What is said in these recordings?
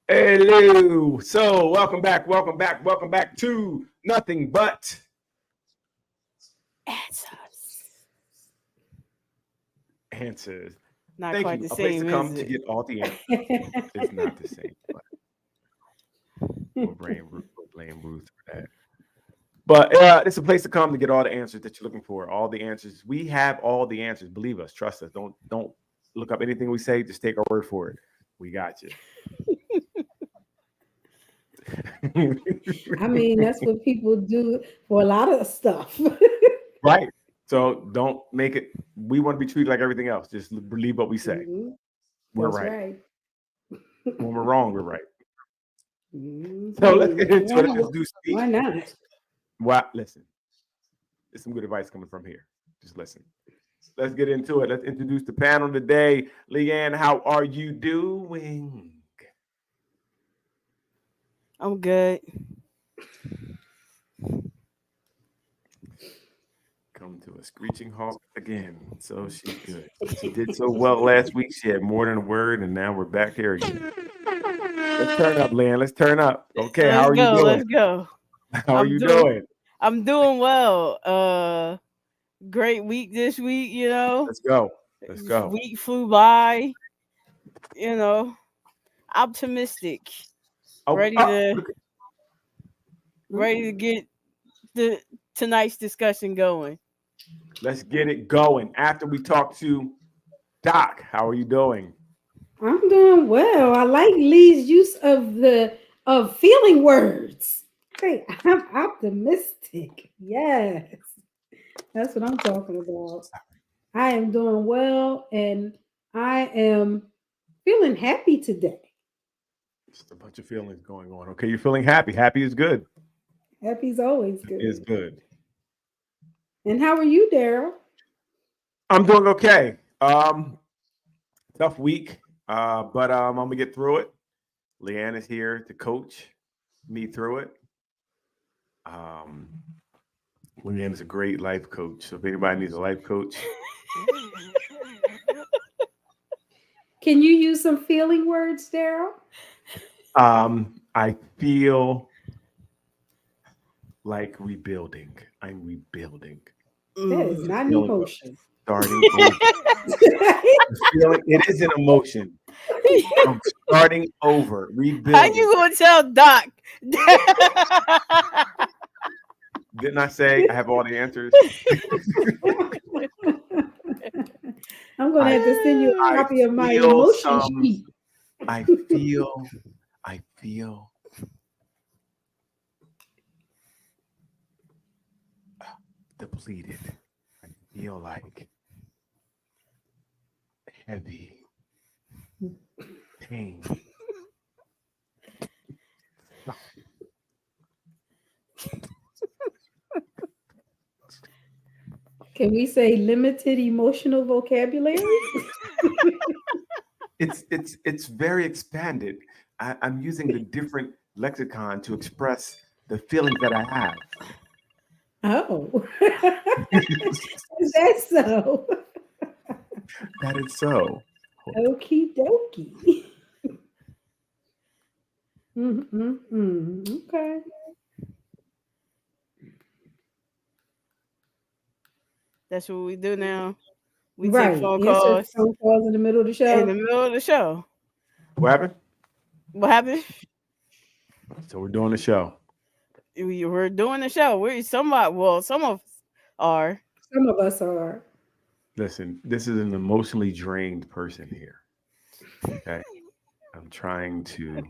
Hello. So, welcome back to Nothing But Answers. Not Thank quite you. the A place to same, come is to it? get all the answers. It's not the same, but we'll blame Ruth for that. But it's a place to come to get all the answers that you're looking for. All the answers. We have all the answers. Believe us. Trust us. Don't look up anything we say. Just take our word for it. We got you. I mean, that's what people do for a lot of stuff. Right. So don't make it. We want to be treated like everything else. Just believe what we say. Mhm. We're That's right. right. When we're wrong, we're right. So let's get into Why, it. Let's do speech. why not? What? Listen, there's some good advice coming from here. Just listen. Let's get into it. Let's introduce the panel today. Leanne, how are you doing? I'm good. Come to a screeching halt again. So she's good. She did so well last week. She had more than a word, and now we're back here again. Let's turn up, Leanne. Let's turn up. Okay, how Let's are you go. doing? Let's go. How are I'm you doing. doing? I'm doing well. Great week this week. Let's go. Let's go. Week flew by. You know, optimistic. Oh, Ready oh, to ready to get the tonight's discussion going. let's get it going. After we talk to Doc, how are you doing? I'm doing well. I like Lee's use of the of feeling words. Hey, I'm optimistic. Yes, that's what I'm talking about. I am doing well, and I am feeling happy today. Just a bunch of feelings going on. Okay, you're feeling happy. Happy is good. Happy's always Is good. good. And how are you, Daryl? I'm doing okay. Tough week, but I'm gonna get through it. Leanne is here to coach me through it. Um, Leanne is a great life coach. So if anybody needs a life coach, Can you use some feeling words, Daryl? I feel like rebuilding. I'm rebuilding. That is Mm. not an Feeling emotion. starting over. Feeling it is an emotion. I'm starting over, How rebuilding. you gonna tell Doc? Didn't I say I have all the answers? I'm gonna I have to send you a I copy of my feel emotion some. sheet. I feel. I feel depleted. I feel like heavy pain. Can we say limited emotional vocabulary? It's very expanded. I'm using the different lexicon to express the feelings that I have. Oh, is that so? That is so. Okie dokie. Okay. That's what we do now. We take Right. phone Answer calls phone calls in the middle of the in show. the middle of the show. What happened? What happened? So we're doing the show. We're doing the show. We're somewhat. Well, some of us are. Some of us are. Listen, this is an emotionally drained person here. Okay. I'm trying to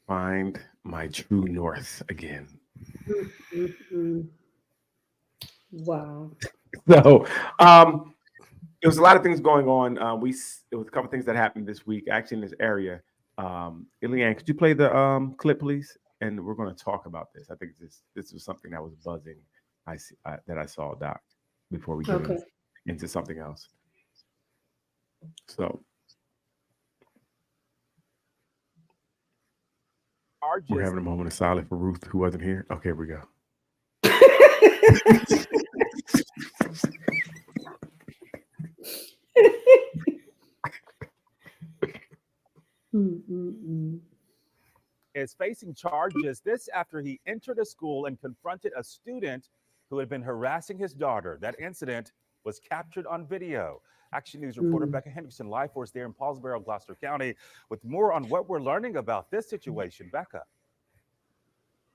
find my true north again. Mm. Wow. So, um, there was a lot of things going on. There was a couple things that happened this week, actually in this area. Eliane, could you play the clip, please? And we're going to talk about this. I think this was something that was buzzing. That I saw, Doc, before we get Okay. into something else. So we're having a moment of silence for Ruth, who wasn't here. Okay, here we go. is facing charges. This after he entered a school and confronted a student who had been harassing his daughter. That incident was captured on video. Action News reporter Becca Henderson, live for us there in Paulsboro, Gloucester County, with more on what we're learning about this situation. Becca.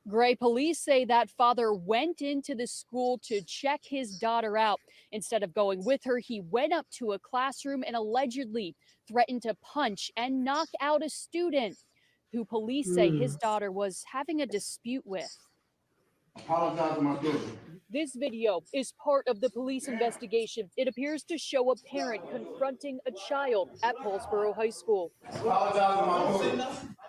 Gray, police say that father went into the school to check his daughter out. Instead of going with her, he went up to a classroom and allegedly threatened to punch and knock out a student who police say his daughter was having a dispute with. Apologize to my daughter. This video is part of the police investigation. It appears to show a parent confronting a child at Paulsboro High School.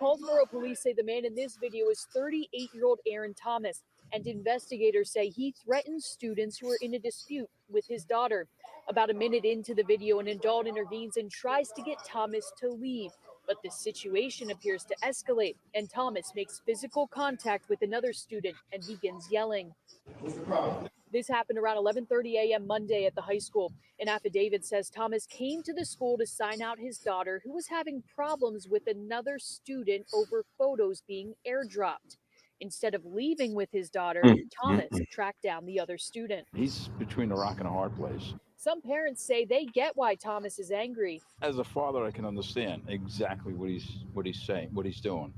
Paulsboro police say the man in this video is 38-year-old Aaron Thomas, and investigators say he threatens students who are in a dispute with his daughter. About a minute into the video, an adult intervenes and tries to get Thomas to leave. But the situation appears to escalate, and Thomas makes physical contact with another student and begins yelling. What's the problem? This happened around 11:30 a.m. Monday at the high school. An affidavit says Thomas came to the school to sign out his daughter, who was having problems with another student over photos being airdropped. Instead of leaving with his daughter, Thomas tracked down the other student. He's between a rock and a hard place. Some parents say they get why Thomas is angry. As a father, I can understand exactly what he's saying, what he's doing.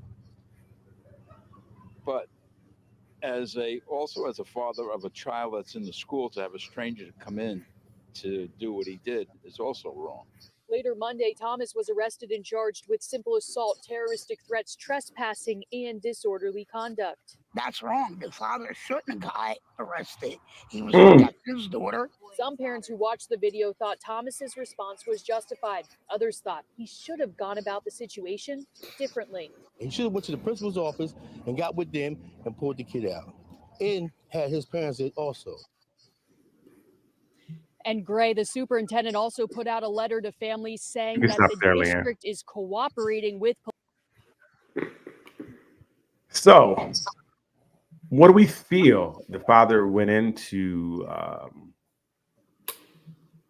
But also as a father of a child that's in the school, to have a stranger to come in to do what he did is also wrong. Later Monday, Thomas was arrested and charged with simple assault, terroristic threats, trespassing, and disorderly conduct. That's wrong. The father shouldn't have got arrested. He was protecting his daughter. Some parents who watched the video thought Thomas's response was justified. Others thought he should have gone about the situation differently. He should have went to the principal's office and got with them and pulled the kid out, and had his parents there also. And Gray, the superintendent, also put out a letter to families saying that the district is cooperating with police. So, what do we feel? The father went in to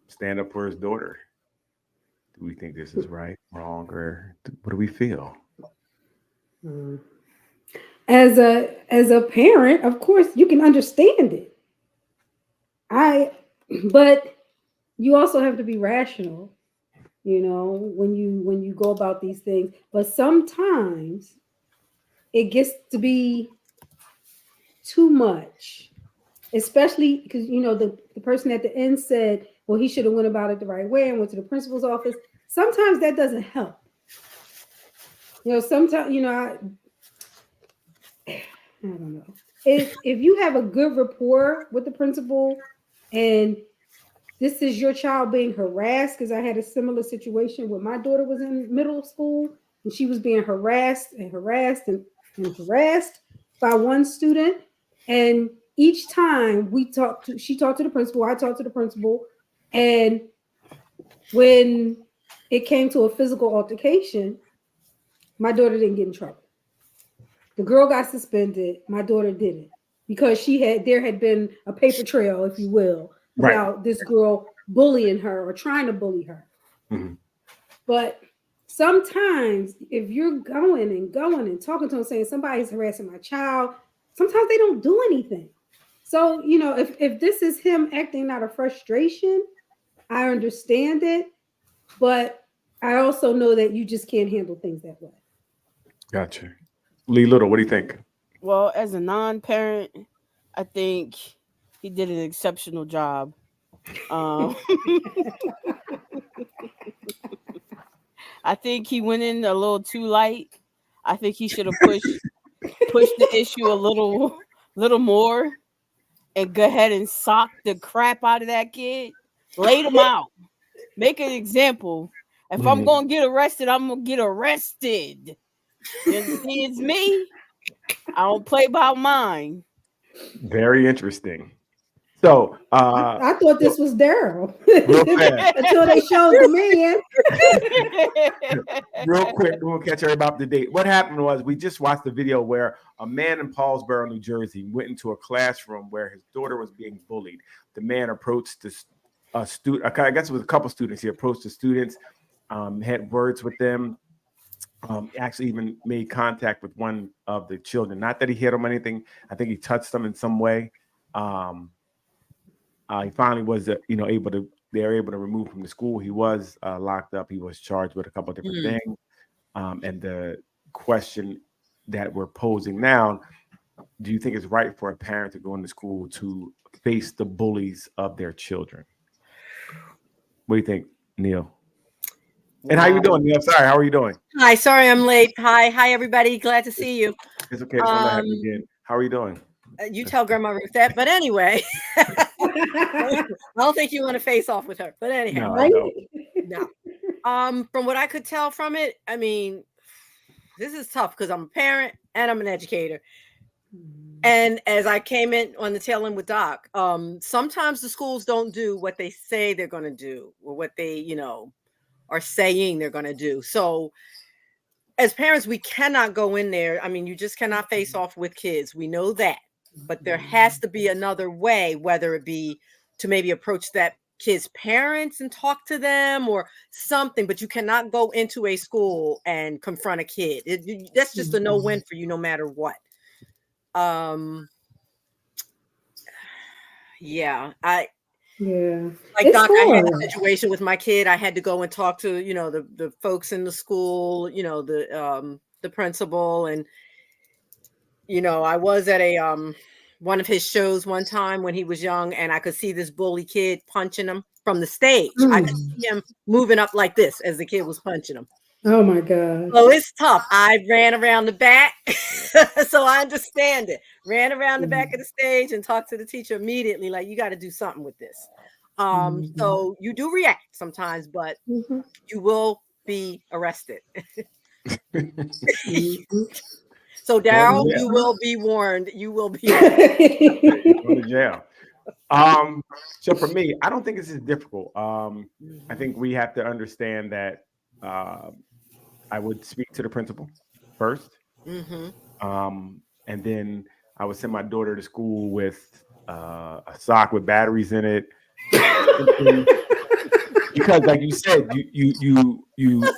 stand up for his daughter. Do we think this is right, wrong, or what do we feel? As a parent, of course, you can understand it. But you also have to be rational, when you go about these things. But sometimes it gets to be too much, especially because the person at the end said, well, he should have went about it the right way and went to the principal's office. Sometimes that doesn't help. Sometimes, I don't know. If you have a good rapport with the principal and this is your child being harassed, because I had a similar situation when my daughter was in middle school and she was being harassed and harassed and harassed by one student. And each time she talked to the principal, I talked to the principal. And when it came to a physical altercation, my daughter didn't get in trouble. The girl got suspended. My daughter didn't, because there had been a paper trail, if you will, about this girl bullying her or trying to bully her. But sometimes if you're going and talking to them saying somebody's harassing my child, sometimes they don't do anything. So, if this is him acting out of frustration, I understand it, but I also know that you just can't handle things that way. Gotcha. Lee Little, what do you think? Well, as a non-parent, I think he did an exceptional job. I think he went in a little too light. I think he should have pushed the issue a little more and go ahead and sock the crap out of that kid. Laid him out. Make an example. If I'm gonna get arrested, I'm gonna get arrested. It's me. I don't play by mine. Very interesting. So I thought this was Daryl until they showed the man. Real quick, we'll catch everybody up to date. What happened was we just watched the video where a man in Paulsboro, New Jersey, went into a classroom where his daughter was being bullied. The man approached a student. I guess it was a couple students. He approached the students, had words with them. actually even made contact with one of the children. Not that he hit him or anything. I think he touched them in some way. He finally was, able to. They were able to remove him from the school. He was locked up. He was charged with a couple of different things. And the question that we're posing now: do you think it's right for a parent to go into school to face the bullies of their children? What do you think, Neil? And how you doing, Neil? Sorry, how are you doing? Hi, sorry I'm late. Hi, everybody. Glad to see you. It's okay. It's gonna happen again. How are you doing? You tell Grandma Ruth that, but anyway, I don't think you want to face off with her. But anyhow, no. From what I could tell from it, I mean, this is tough because I'm a parent and I'm an educator. And as I came in on the tail end with Doc, sometimes the schools don't do what they say they're going to do or what they, are saying they're going to do. So as parents, we cannot go in there. I mean, you just cannot face off with kids. We know that, but there has to be another way, whether it be to maybe approach that kid's parents and talk to them or something, but you cannot go into a school and confront a kid. That's just a no-win for you no matter what. Like Doc, I had a situation with my kid. I had to go and talk to the folks in the school, the principal, and I was at a one of his shows one time when he was young, and I could see this bully kid punching him from the stage. I could see him moving up like this as the kid was punching him. Oh my God. So it's tough. I ran around the back. So I understand it. Ran around the back of the stage and talked to the teacher immediately. Like, you got to do something with this. So you do react sometimes, but you will be arrested. So Daryl, you will be warned. You will be go to jail. So for me, I don't think this is difficult. I think we have to understand that I would speak to the principal first. And then I would send my daughter to school with a sock with batteries in it. Because like you said, you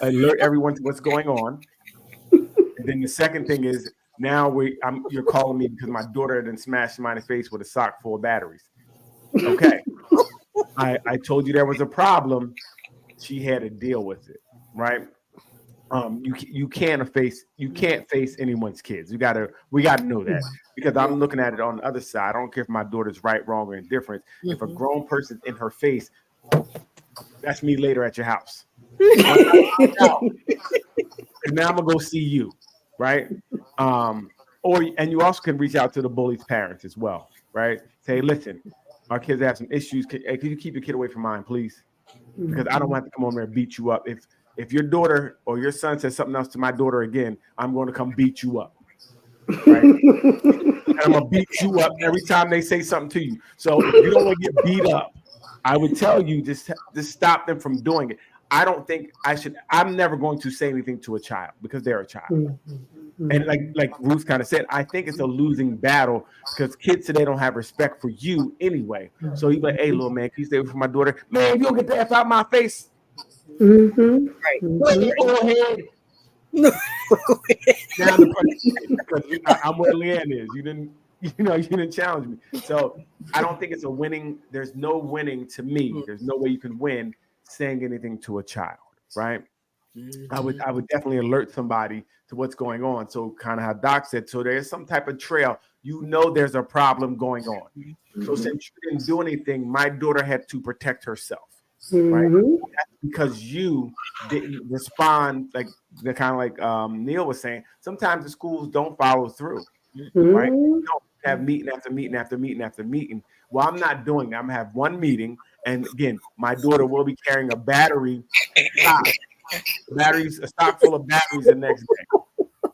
alert everyone to what's going on. And then the second thing is now you're calling me because my daughter didn't smash my face with a sock full of batteries. Okay. I told you there was a problem. She had to deal with it, right? You can't face anyone's kids. We gotta know that, because I'm looking at it on the other side. I don't care if my daughter's right, wrong, or indifferent. If a grown person's in her face, that's me later at your house. And now I'm gonna go see you, right? And you also can reach out to the bully's parents as well, right? Say, listen, our kids have some issues. Can you keep your kid away from mine, please? Because I don't want to come over there and beat you up. If your daughter or your son says something else to my daughter again, I'm going to come beat you up. Right? And I'm going to beat you up every time they say something to you. So if you don't want to get beat up, I would tell you just stop them from doing it. I don't think I'm never going to say anything to a child because they're a child. And like Ruth kind of said, I think it's a losing battle because kids today don't have respect for you anyway. So he's like, hey, little man, can you stay away from my daughter? Man, you don't get the F out my face. Right. Go ahead. I'm where Leanne is. You didn't challenge me. So I don't think it's a winning. There's no winning to me. There's no way you can win saying anything to a child, right? I would definitely alert somebody to what's going on. So kind of how Doc said, so there's some type of trail. There's a problem going on. So since you didn't do anything, my daughter had to protect herself. Right, that's because you didn't respond, like Neil was saying. Sometimes the schools don't follow through, right? You don't have meeting after meeting after meeting after meeting. Well, I'm not doing that. I'm gonna have one meeting, and again, my daughter will be carrying a stock full of batteries the next day,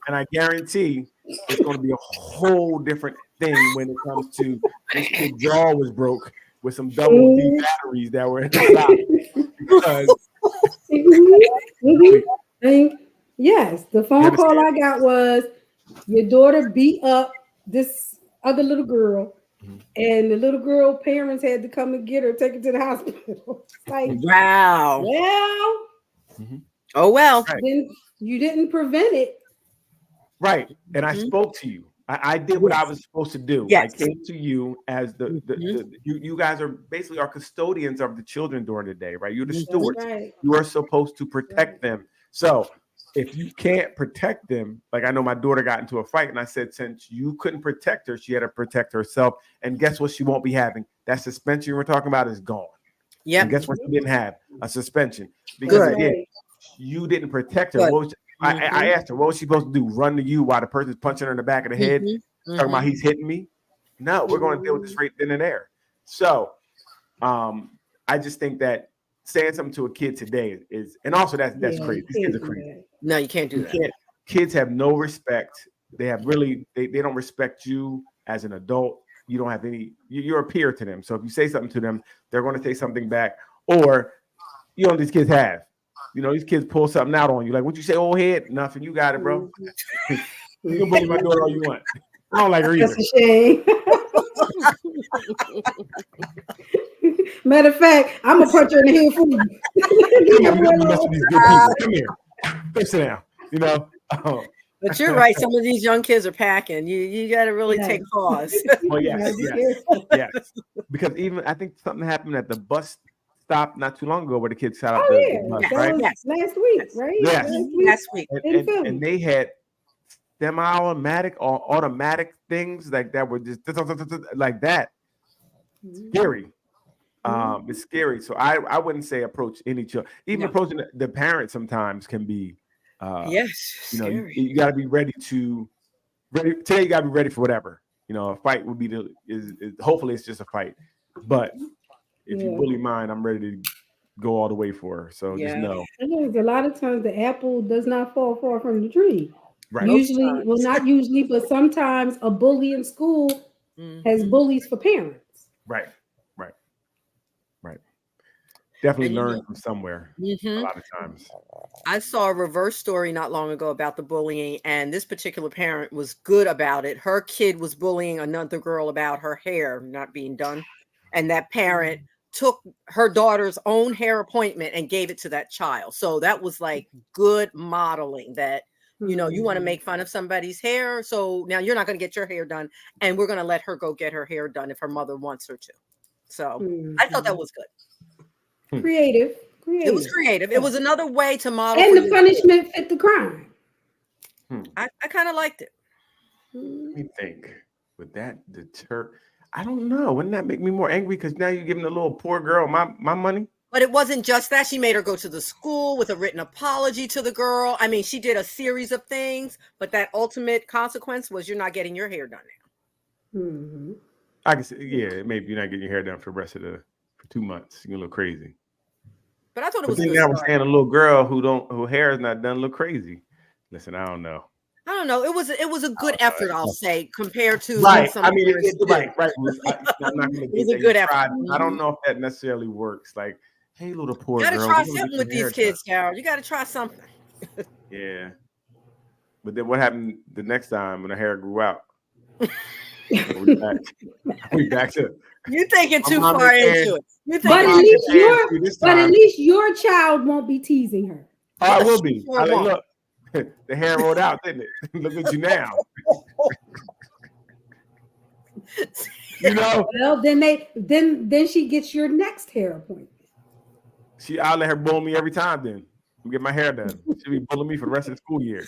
and I guarantee it's going to be a whole different thing when it comes to this kid's jaw was broke with some double D batteries that were in the Yes, the phone call I got was your daughter beat up this other little girl, and the little girl parents had to come and get her, take her to the hospital. Like, wow. Well, oh well. You didn't prevent it. Right. And I spoke to you. I did what I was supposed to do. Yes. I came to you as you guys are basically our custodians of the children during the day, right? You're the stewards. Right. You are supposed to protect them. So if you can't protect them, like I know my daughter got into a fight and I said, since you couldn't protect her, she had to protect herself. And guess what she won't be having? That suspension we're talking about is gone. Yeah. And guess what she didn't have? A suspension. Because again, you didn't protect her. What was I asked her, what was she supposed to do? Run to you while the person's punching her in the back of the head, talking about he's hitting me? No, we're going to deal with this right then and there. So I just think that saying something to a kid today is, and also that's crazy. These kids are crazy. No, you can't do that. Kids have no respect. They have really, they don't respect you as an adult. You don't have any, you're a peer to them. So if you say something to them, they're going to say something back. Or, you know, these kids have. You know, these kids pull something out on you. Like, what you say, old head? Nothing. You got it, bro. You can bully my daughter all you want. I don't like her either. That's a shame. Matter of fact, I'm going to punch her in the head for you. Come here. Go sit down. You know? But you're right. Some of these young kids are packing. You got to really take pause. Well, yes. Because even, I think something happened at the bus stop not too long ago where the kids shot up the bus, right? Last week, right? Yes. Last week. And they had semi-automatic or automatic things like that were just like that. Scary. It's scary. So I wouldn't say approach any child. Even approaching the parents sometimes can be you know, you got to be ready today you got to be ready for whatever. You know, a fight would be hopefully it's just a fight. But if you bully mine, I'm ready to go all the way for her. So just know. A lot of times the apple does not fall far from the tree. Right. Usually, well, not usually, but sometimes a bully in school has bullies for parents. Right. Definitely learn from somewhere a lot of times. I saw a reverse story not long ago about the bullying, and this particular parent was good about it. Her kid was bullying another girl about her hair not being done, and that parent took her daughter's own hair appointment and gave it to that child. So that was like good modeling that, you know, you want to make fun of somebody's hair. So now you're not going to get your hair done, and we're going to let her go get her hair done if her mother wants her to. So I thought that was good. Creative. It was creative. It was another way to model. And the punishment fit the crime. I kind of liked it. Let me think. Would that deter? I don't know. Wouldn't that make me more angry? Because now you're giving the little poor girl my money. But it wasn't just that. She made her go to the school with a written apology to the girl. I mean, she did a series of things, but that ultimate consequence was you're not getting your hair done now. I can say, maybe you're not getting your hair done for the rest of for 2 months. You're a little crazy. But I thought it was. I was saying a little girl who hair is not done look crazy. Listen, I don't know. I don't know. It was a good effort, I'll say, compared to right. Some I mean, right. I'm not gonna it was a good effort. I don't know if that necessarily works. Like, hey, little poor girl. You gotta try something with these kids, Carol. You gotta try something. Yeah. But then what happened the next time when the hair grew out? we back to. You're thinking too far into it. But at least your child won't be teasing her. Oh, I will be. Look, the hair rolled out, didn't it? Look at you now. You know. Well, then she gets your next hair appointment. I'll let her bully me every time. Then get my hair done. She'll be bullying me for the rest of the school year.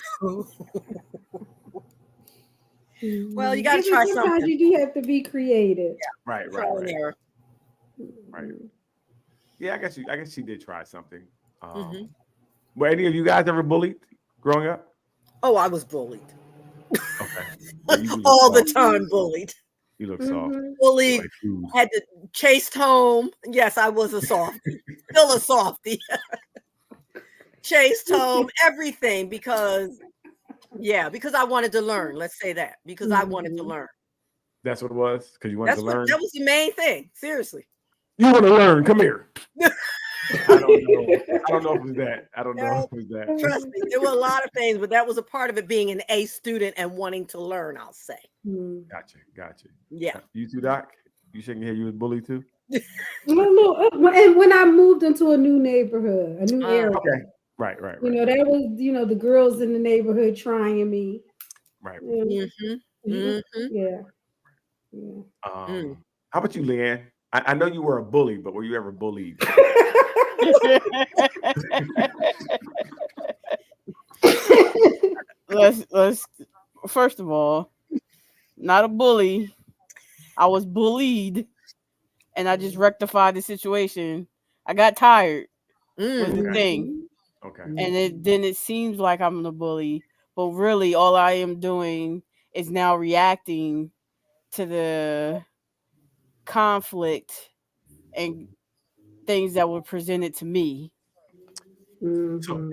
Well, you got to try something. Sometimes you do have to be creative. Yeah. Right. Yeah, I guess she did try something. Were any of you guys ever bullied growing up? Oh, I was bullied. Okay. All the time bullied. You look soft. Bullied. Like had to chased home. Yes, I was a softie. Still a softie. Chased home, everything because I wanted to learn. Let's say that. Because I wanted to learn. That's what it was? Because you wanted to learn? That was the main thing. Seriously. You want to learn. Come here. I don't know if it was that. I don't know if it was that. Trust me, there were a lot of things, but that was a part of it being an A student and wanting to learn, I'll say. Gotcha. Yeah. You too, Doc? You shaking your head? You was bullied too? And when I moved into a new neighborhood, a new area. Right. You know, that was, you know, the girls in the neighborhood trying me. Right. Yeah. How about you, Leanne? I know you were a bully, but were you ever bullied? let's first of all, not a bully. I was bullied, and I just rectified the situation. I got tired with the thing. Okay. And then it seems like I'm the bully, but really all I am doing is now reacting to the conflict and things that were presented to me. So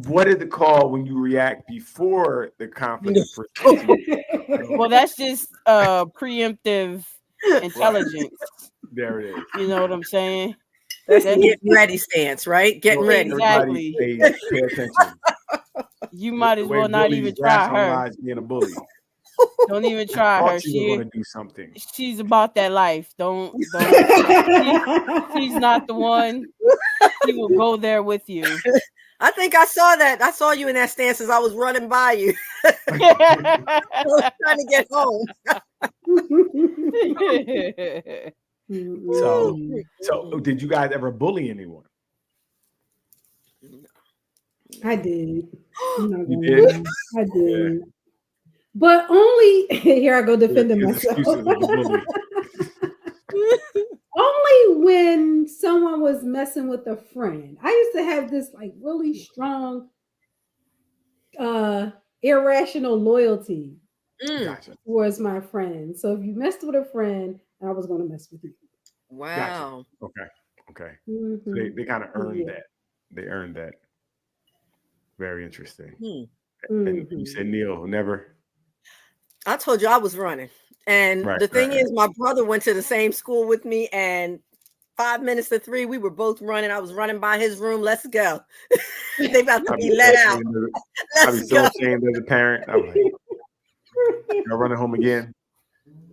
what is it called when you react before the conflict is presented to you? Well, that's just preemptive intelligence. There it is. You know what I'm saying? That's the getting ready stance, right? Getting ready. Exactly. Everybody pay attention. You might as well not even try her. Being a bully. Don't even try her. She's going to do something. She's about that life. Don't. She's not the one. She will go there with you. I think I saw that. I saw you in that stance as I was running by you. I was trying to get home. So did you guys ever bully anyone? I did. You did? I did. Yeah. But only here I go defending myself. Only when someone was messing with a friend. I used to have this like really strong irrational loyalty towards my friend. So if you messed with a friend, I was going to mess with you. Wow. Gotcha. Okay. So they kind of earned that. They earned that. Very interesting. And you said Neil never. I told you I was running. And the thing is, my brother went to the same school with me, and 5 minutes to 3, we were both running. I was running by his room. Let's go. They about to be let out. I'd be so ashamed as a parent. I'm like, you're running home again.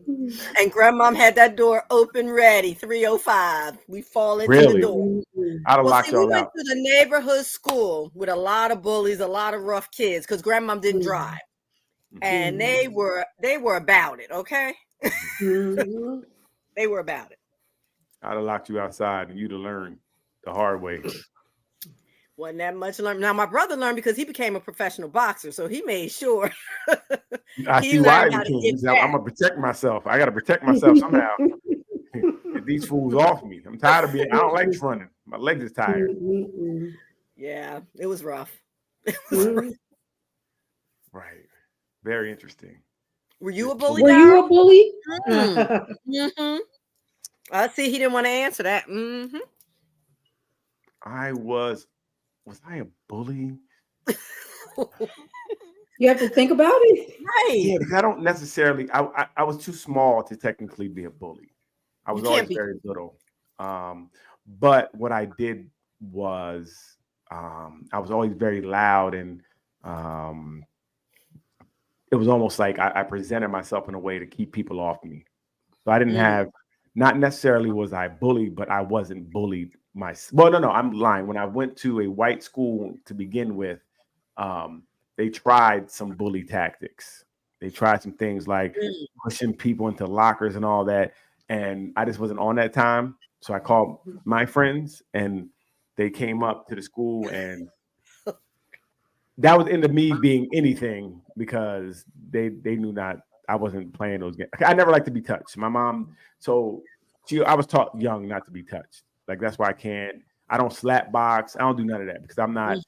And grandmom had that door open ready, 3:05. We fall into the door. I'd have locked y'all we went out. to the neighborhood school with a lot of bullies, a lot of rough kids, because grandmom didn't drive. And they were about it, okay? They were about it. I'd have locked you outside and you'd have learned the hard way. Wasn't that much learned. Now my brother learned because he became a professional boxer, so he made sure. I see why he became. I'm gonna protect myself. I gotta protect myself somehow. Get these fools off me. I'm tired of being. I don't like running. My legs is tired. Yeah, it was rough. Right. Very interesting. Were you a bully? Were you a bully? I see he didn't want to answer that. I was I a bully? You have to think about it. Right. Yeah, because I don't necessarily, I was too small to technically be a bully. I was always very little. But what I did was I was always very loud, and it was almost like I presented myself in a way to keep people off me. So I didn't have, not necessarily was I bullied, but I wasn't bullied myself. Well, no, I'm lying. When I went to a white school to begin with, they tried some bully tactics. They tried some things like pushing people into lockers and all that. And I just wasn't on that time. So I called my friends, and they came up to the school, and that was into me being anything, because they knew I wasn't playing those games. I never liked to be touched. My mom, I was taught young not to be touched. Like, that's why I don't slap box. I don't do none of that, because I'm not,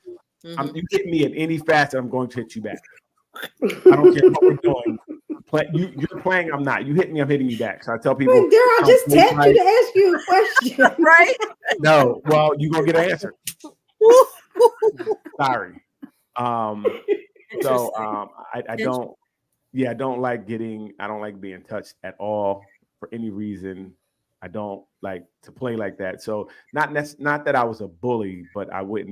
you hit me in any facet, I'm going to hit you back. I don't care what we're doing. You're playing, I'm not. You hit me, I'm hitting you back. So I tell people, I just tapped you to ask you a question. Right? No, well, you're going to get an answer. Sorry. So I don't like being touched at all for any reason. I don't like to play like that. So not that I was a bully, but I would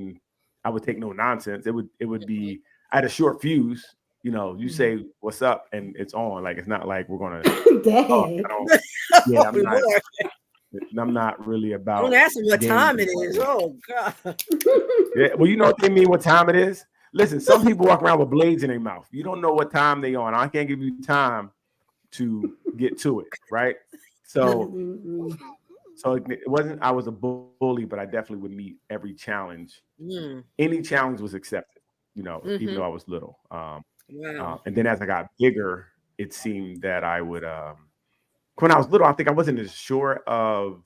take no nonsense. It would be, I had a short fuse. You know, you say what's up and it's on. Like, it's not like we're gonna. I'm not. And I'm not really about. Don't ask him what games time it and is. whatnot. Oh God. Yeah, well, you know what they mean. What time it is? Listen, some people walk around with blades in their mouth. You don't know what time they on. I can't give you time to get to it, right? So it wasn't. I was a bully, but I definitely would meet every challenge. Any challenge was accepted. You know, even though I was little. Wow. And then as I got bigger, it seemed that I would. When I was little, I think I wasn't as sure of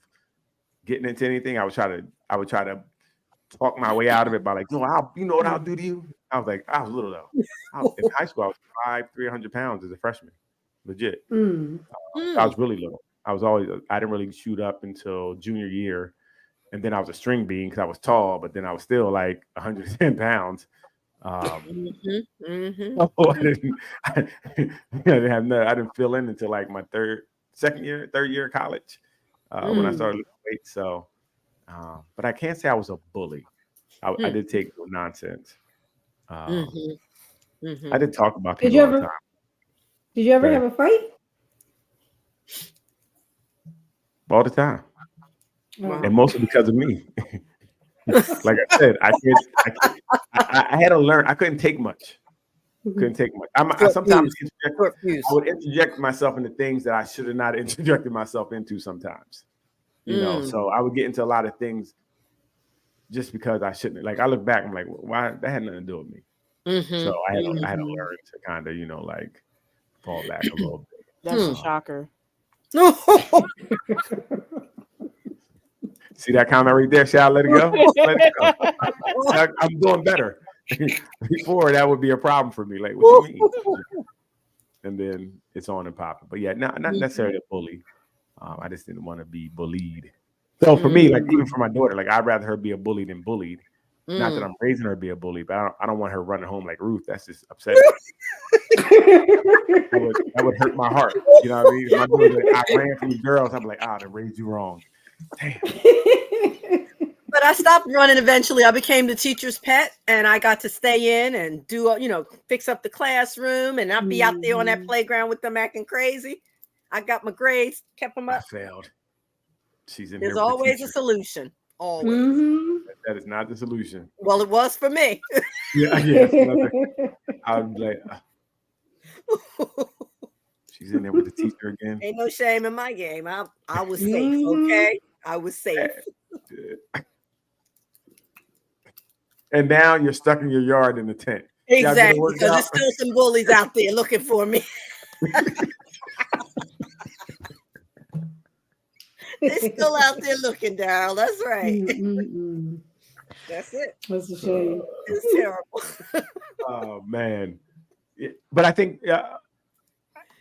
getting into anything. I would try to talk my way out of it by like, no, you know what I'll do to you. I was like, I was little though. In high school, I was 300 pounds as a freshman, legit. I was really little. I didn't really shoot up until junior year, and then I was a string bean because I was tall, but then I was still like 110 pounds. I didn't fill in until like my third year of college when I started lifting weights. So, but I can't say I was a bully. I did take no nonsense. I did talk about people all the time. Did you ever have a fight? All the time. Wow. And mostly because of me. Like I said, I had to learn. I couldn't take much. I sometimes I would interject myself into things that I should have not interjected myself into sometimes. You know, so I would get into a lot of things just because I shouldn't. Like I look back, I'm like, why? That had nothing to do with me. So I had to learn to kind of, like fall back a little bit. That's a shocker. See that comment right there? Shall I let it go? Let it go. I'm doing better. Before that would be a problem for me. Like, what you mean? And then it's on and popping. But yeah, not necessarily a bully. I just didn't want to be bullied. So for me, like even for my daughter, like I'd rather her be a bully than bullied. Not that I'm raising her to be a bully, but I don't want her running home like Ruth. That's just upsetting. that would hurt my heart. You know what I mean? My daughter, I ran from the girls. I'm like, they raised you wrong. Damn. But I stopped running eventually. I became the teacher's pet, and I got to stay in and do, fix up the classroom, and I'd be out there on that playground with them acting crazy. I got my grades, kept them up. I failed. She's in. There's always a solution. Always. That is not the solution. Well, it was for me. Yeah. I'm like, she's in there with the teacher again. Ain't no shame in my game. I was safe. Okay, I was safe. And now you're stuck in your yard in the tent. Exactly, because there's still some bullies out there looking for me. They're still out there looking, Daryl. That's right. That's it. That's a shame. It's terrible. Oh man, but I think, you're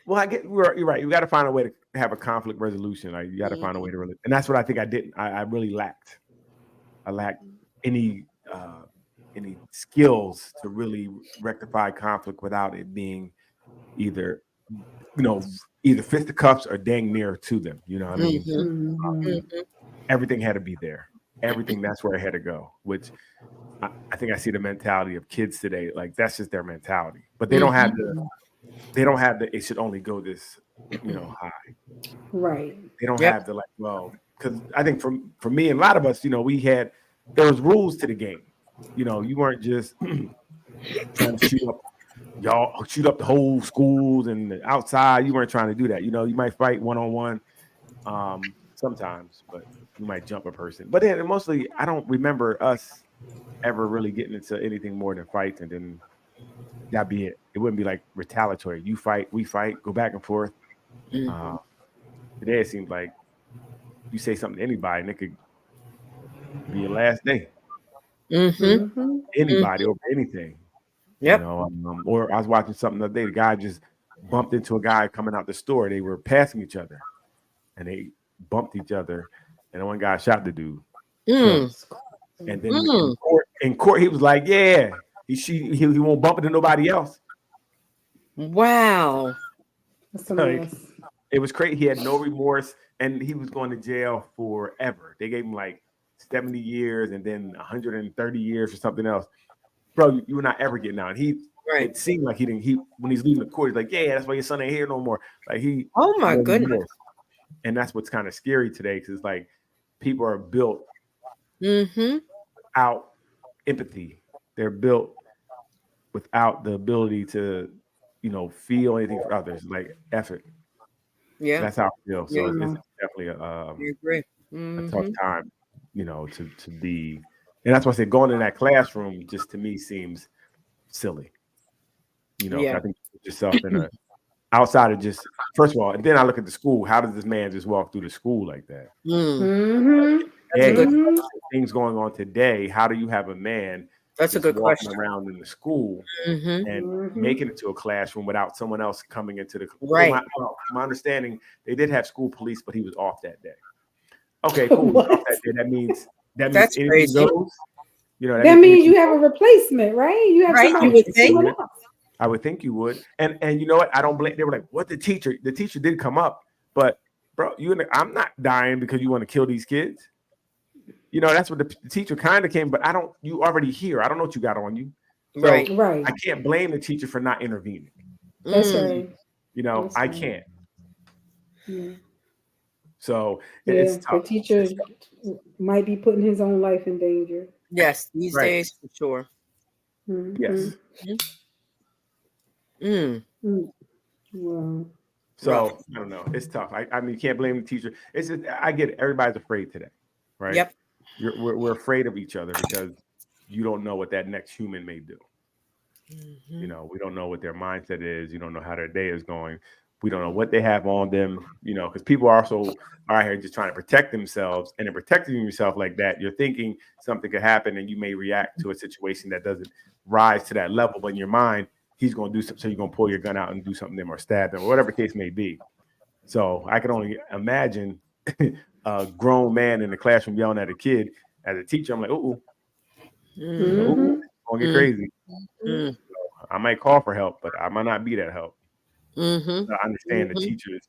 right. You got to find a way to have a conflict resolution. Like you got to find a way to really, and that's what I think I didn't. I really lacked. I lacked any skills to really rectify conflict without it being either fisticuffs or dang near to them. You know what I mean? Everything had to be there. Everything, that's where it had to go, which I think I see the mentality of kids today. Like that's just their mentality, but they don't have it should only go this, high. Right. They don't have the because I think for me and a lot of us, there was rules to the game. You weren't just trying to shoot up the whole schools and outside. You weren't trying to do that. You might fight one-on-one sometimes, but you might jump a person. But then mostly, I don't remember us ever really getting into anything more than fights, and then that'd be it. It wouldn't be like retaliatory. You fight, we fight, go back and forth. Today it seems like you say something to anybody, and it could be your last day. Anybody over anything. Yep. Or I was watching something the other day. The guy just bumped into a guy coming out the store. They were passing each other, and they bumped each other. And one guy shot the dude. And then in court, he was like, "Yeah, he won't bump into nobody else." Wow. It was crazy. He had no remorse, and he was going to jail forever. They gave him like 70 years and then 130 years or something else. Bro, you were not ever getting out. It seemed like he didn't. When he's leaving the court, he's like, "Yeah, that's why your son ain't here no more." Like Oh my goodness. And that's what's kind of scary today, because it's like people are built without empathy. They're built without the ability to, feel anything for others, like effort. Yeah, that's how I feel. So Yeah. it's definitely I agree. a tough time, to be. And that's why I say going in that classroom just to me seems silly. Yeah. I think you put yourself in a outside of just, first of all, and then I look at the school. How does this man just walk through the school like that? Mm-hmm. Things going on today. How do you have a man That's a just good walking question. around in the school and making it to a classroom without someone else coming into the Right. My understanding, they did have school police, but he was off that day. Okay, cool. He was off that day. That means That's anything crazy. goes. That means you have a replacement, right? You have Right, somebody you would think. someone else. I would think you would. And you know what? I don't blame. They were like, "What the teacher did come up, but bro, I'm not dying because you want to kill these kids." That's what the teacher kind of came. But you already here. I don't know what you got on you. So Right. Right. I can't blame the teacher for not intervening. That's right. That's I right. can't. Yeah. So Yeah, it's the tough. teacher might be putting his own life in danger. Yes, these Right. days for sure. Mhm. Yes. Wow. So I don't know. It's tough. I mean, you can't blame the teacher. It's just, I get it. Everybody's afraid today, right? Yep. We're afraid of each other because you don't know what that next human may do. We don't know what their mindset is. You don't know how their day is going. We don't know what they have on them. Because people are also out here just trying to protect themselves, and in protecting yourself like that, you're thinking something could happen, and you may react to a situation that doesn't rise to that level. But in your mind, he's going to do something. So you're going to pull your gun out and do something to them or stab them or whatever the case may be. So I can only imagine a grown man in the classroom yelling at a kid. As a teacher, I'm like, ooh, it's going to get crazy. So I might call for help, but I might not be that help. I understand the teachers.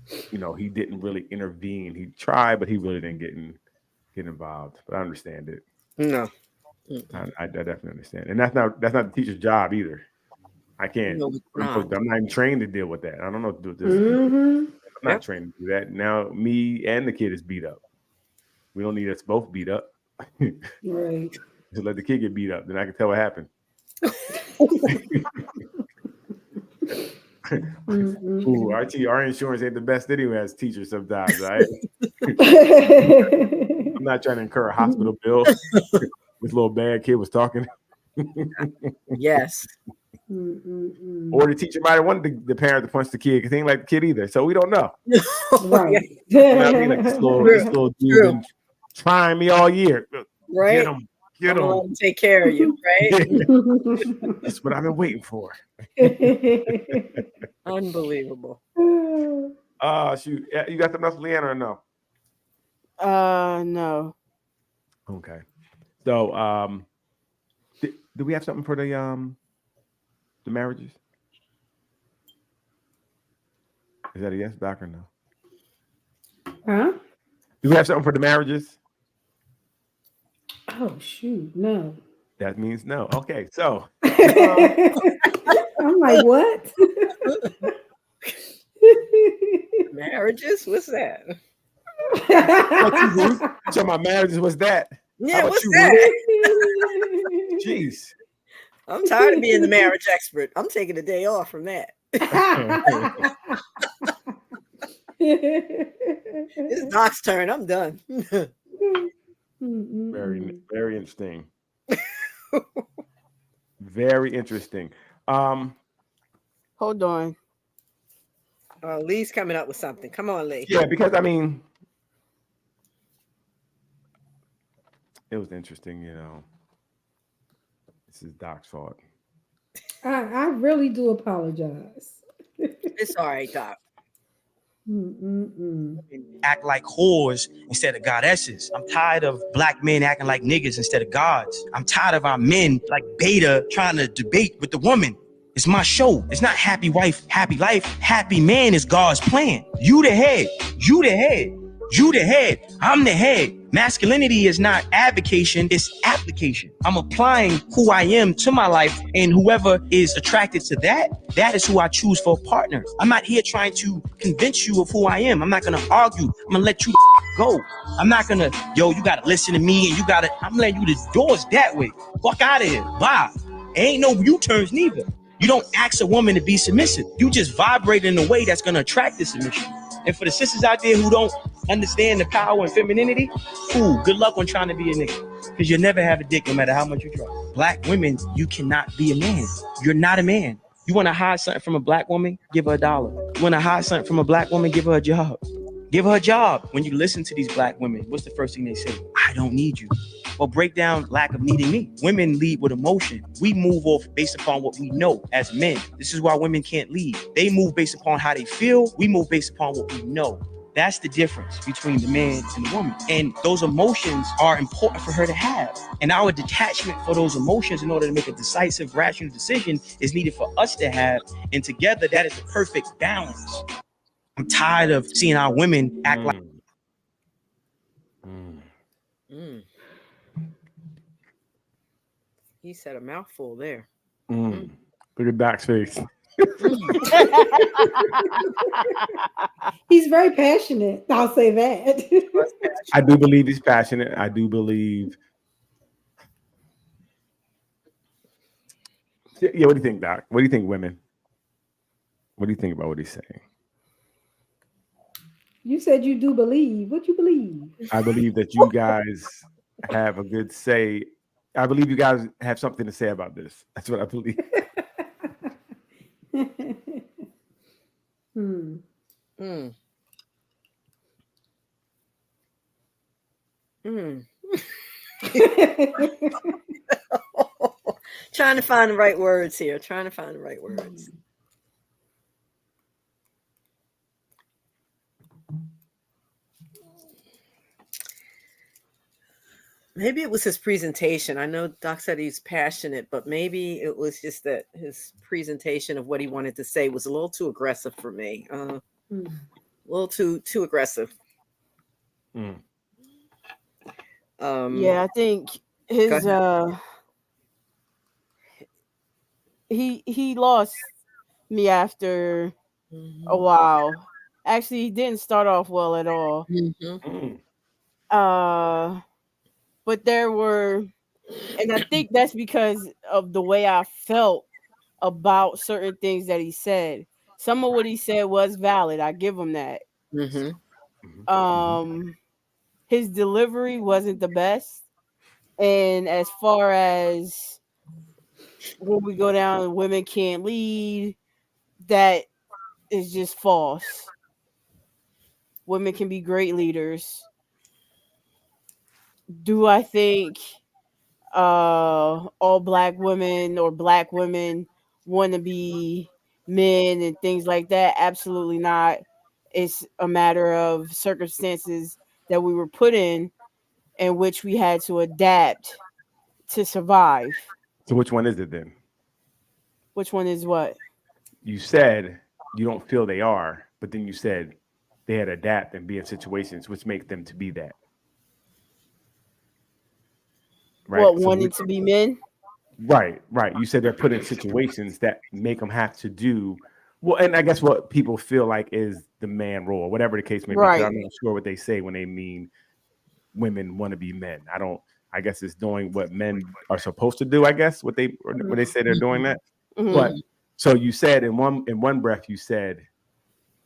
He didn't really intervene. He tried, but he really didn't get involved. But I understand it. No. I definitely understand, and that's not the teacher's job either. I can't. No, it's I'm not. not even trained to deal with that. I don't know what to do with this. I'm not trained to do that. Now me and the kid is beat up. We don't need us both beat up. Right. Just let the kid get beat up, then I can tell what happened. Ooh, our insurance ain't the best anyway as teachers sometimes, right? I'm not trying to incur a hospital bill. This little bad kid was talking. Yes. Or the teacher might have wanted the parent to punch the kid because he ain't like the kid either. So we don't know. Right. I mean, like this little dude been trying me all year. Right. Get him. Take care of you, right? That's what I've been waiting for. Unbelievable. Shoot. You got something else, Leanna, or no? No. Okay. So, do we have something for the marriages? Is that a yes, Doc, or no? Huh? Do we have something for the marriages? Oh shoot, no. That means no. Okay, so I'm like, what? Marriages? What's that? So my marriages was that? Yeah, what's that? Jeez. I'm tired of being the marriage expert. I'm taking a day off from that. It's Doc's turn. I'm done. Very, very interesting. Very interesting. Hold on. Lee's coming up with something. Come on, Lee. Yeah, because I mean, it was interesting, This is Doc's fault. I really do apologize. It's all right, Doc. Act like whores instead of goddesses. I'm tired of black men acting like niggas instead of gods. I'm tired of our men like Beta trying to debate with the woman. It's my show. It's not happy wife, happy life. Happy man is God's plan. You the head. You the head. You the head. I'm the head. Masculinity is not advocation, it's application. I'm applying who I am to my life, and whoever is attracted to that, that is who I choose for a partner. I'm not here trying to convince you of who I am. I'm not gonna argue. I'm gonna let you go. I'm not gonna, you gotta listen to me, and I'm letting you, the doors that way. Fuck out of here. Bye. Ain't no U-turns neither. You don't ask a woman to be submissive. You just vibrate in a way that's gonna attract the submission. And for the sisters out there who don't understand the power and femininity, good luck on trying to be a nigga. Because you'll never have a dick no matter how much you try. Black women, you cannot be a man. You're not a man. You want to hide something from a black woman? Give her $1. You want to hide something from a black woman? Give her a job. Give her a job. When you listen to these black women, what's the first thing they say? I don't need you. Well, break down lack of needing me. Women lead with emotion. We move off based upon what we know as men. This is why women can't lead. They move based upon how they feel. We move based upon what we know. That's the difference between the man and the woman. And those emotions are important for her to have. And our detachment for those emotions in order to make a decisive, rational decision is needed for us to have. And together, that is the perfect balance. I'm tired of seeing our women act like. He said a mouthful there. Look at Doc's face. He's very passionate. I'll say that. I do believe he's passionate. I do believe. Yeah, what do you think, Doc? What do you think, women? What do you think about what he's saying? You said you do believe. What you believe? I believe that you guys have a good say. I believe you guys have something to say about this. That's what I believe. Trying to find the right words here. Trying to find the right words. Maybe it was his presentation. I know Doc said he's passionate, but maybe it was just that his presentation of what he wanted to say was a little too aggressive for me. A little too aggressive. Yeah, I think his he lost me after a while. Actually, he didn't start off well at all. But there were, and I think that's because of the way I felt about certain things that he said. Some of what he said was valid. I give him that. His delivery wasn't the best. And as far as when we go down, women can't lead, that is just false. Women can be great leaders. Do I think all black women or black women want to be men and things like that? Absolutely not. It's a matter of circumstances that we were put in which we had to adapt to survive. So which one is it then? Which one is what? You said you don't feel they are, but then you said they had to adapt and be in situations which make them to be that. Right. What, wanting to be men? Right. You said they're put in situations that make them have to do well, and I guess what people feel like is the man role, whatever the case may be. Right. I'm not sure what they say when they mean women want to be men. I guess it's doing what men are supposed to do. I guess when they say they're doing that. But so you said in one breath you said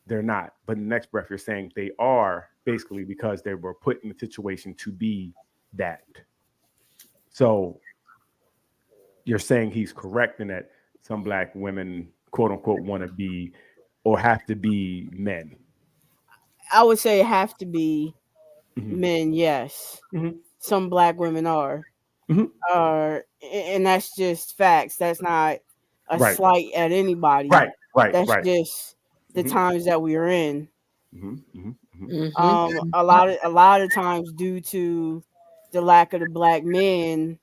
they're not, but in the next breath you're saying they are, basically because they were put in a situation to be that. So you're saying he's correct in that some black women, quote unquote, want to be or have to be men. I would say have to be men, yes. Some black women are. And that's just facts. That's not a slight at anybody. Right. That's just the times that we are in. A lot of times, due to the lack of the black men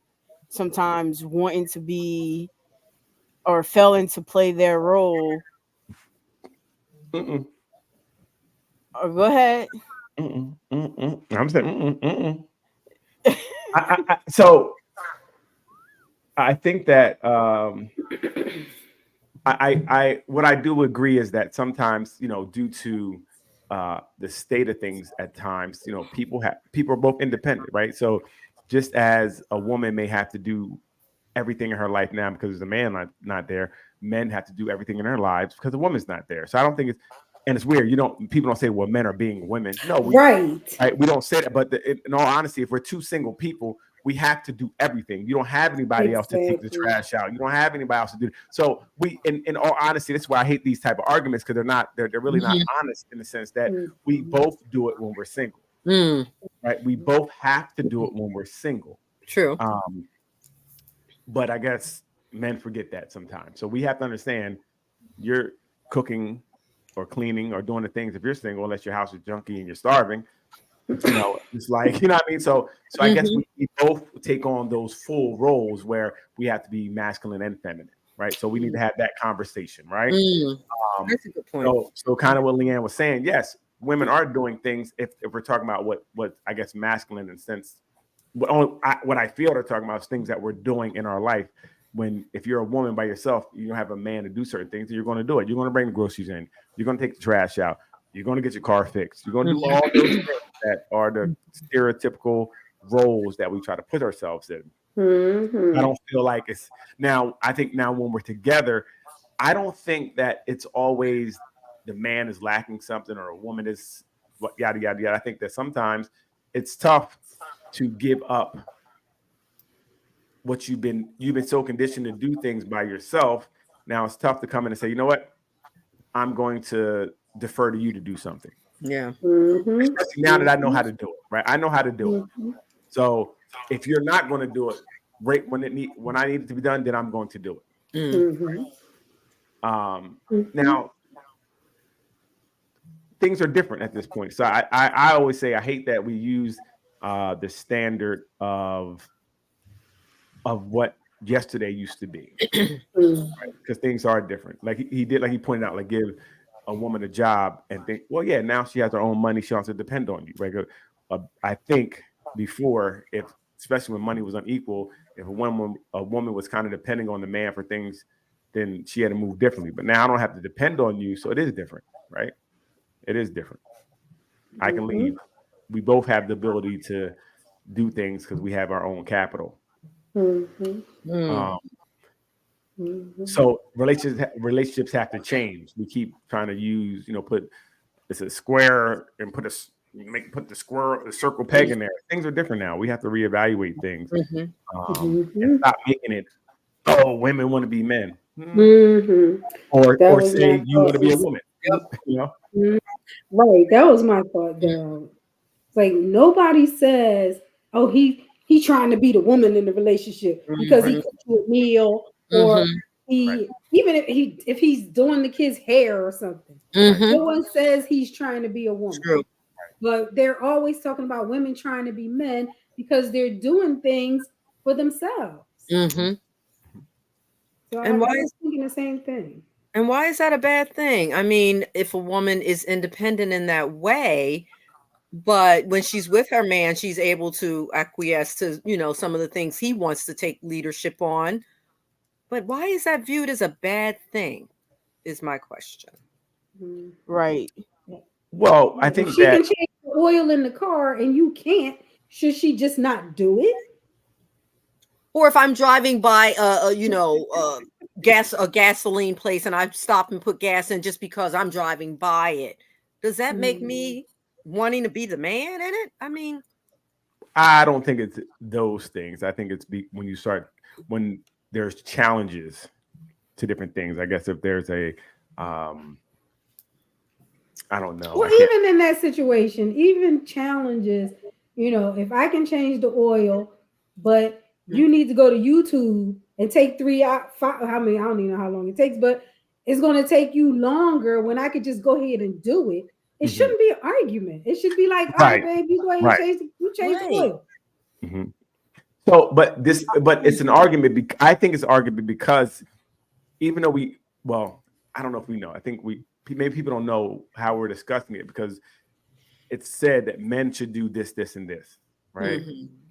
sometimes wanting to be or failing to play their role. Or go ahead. I'm saying So I think that I what I do agree is that sometimes, due to the state of things at times, people are both independent, right? So just as a woman may have to do everything in her life now because there's a man not there, men have to do everything in their lives because the woman's not there. So I don't think it's weird. People don't say, well, men are being women. No, we don't say that. But in all honesty, if we're two single people, we have to do everything. You don't have anybody else to take the trash out. You don't have anybody else to do. So in all honesty, that's why I hate these type of arguments, because they're really not honest in the sense that we both do it when we're single. Right? We both have to do it when we're single. True. But I guess men forget that sometimes. So we have to understand, you're cooking or cleaning or doing the things if you're single, unless your house is junky and you're starving. It's like, you know what I mean? So I guess we both take on those full roles where we have to be masculine and feminine, right? So we need to have that conversation, right? That's a good point. So kind of what Leanne was saying, yes, women are doing things if we're talking about what I guess masculine in sense. What I feel they're talking about is things that we're doing in our life. If you're a woman by yourself, you don't have a man to do certain things, you're going to do it. You're going to bring the groceries in. You're going to take the trash out. You're going to get your car fixed. You're going to do all those things that are the stereotypical roles that we try to put ourselves in. I don't feel like it's now. I think now when we're together, I don't think that it's always the man is lacking something or a woman is yada yada yada. I think that sometimes it's tough to give up what you've been so conditioned to do things by yourself. Now it's tough to come in and say, you know what, I'm going to defer to you to do something. Yeah. Especially now that I know how to do it, right? I know how to do it. So if you're not going to do it right when I need it to be done, then I'm going to do it. Now things are different at this point. So I always say I hate that we use the standard of what yesterday used to be, right? Because things are different. Like he pointed out, like give a woman a job and think, well, yeah, now she has her own money, she doesn't depend on you, right? I think before, especially when money was unequal, if a woman was kind of depending on the man for things, then she had to move differently. But now I don't have to depend on you, so it is different, right? It is different. I can leave. We both have the ability to do things because we have our own capital. So relationships have to change. We keep trying to use, put it's a square and put the circle peg in there. Things are different now. We have to reevaluate things and stop making it, women want to be men, or say you want to be a woman. Right, that was my thought, though. Like nobody says, "Oh, he trying to be the woman in the relationship because he cooked you a meal, or even if he's doing the kid's hair or something." No one says he's trying to be a woman. True. But they're always talking about women trying to be men because they're doing things for themselves. So and why is thinking the same thing? And why is that a bad thing? I mean, if a woman is independent in that way, but when she's with her man, she's able to acquiesce to, some of the things he wants to take leadership on. But why is that viewed as a bad thing? Is my question. Right. Well, I think she can change the oil in the car and you can't. Should she just not do it? Or if I'm driving by a gasoline place and I stop and put gas in just because I'm driving by it, does that make me wanting to be the man in it? I mean, I don't think it's those things. I think it's when there's challenges to different things. I guess if there's a I don't know. Well, even in that situation, even challenges, if I can change the oil, but you need to go to YouTube and take 3 hours. I mean, I don't even know how long it takes, but it's going to take you longer when I could just go ahead and do it. It shouldn't be an argument. It should be like, all right, babe, you go ahead and change the oil. So, but it's an argument. I think it's an argument because even though I don't know if we know. I think maybe people don't know how we're discussing it because it's said that men should do this, this, and this. right?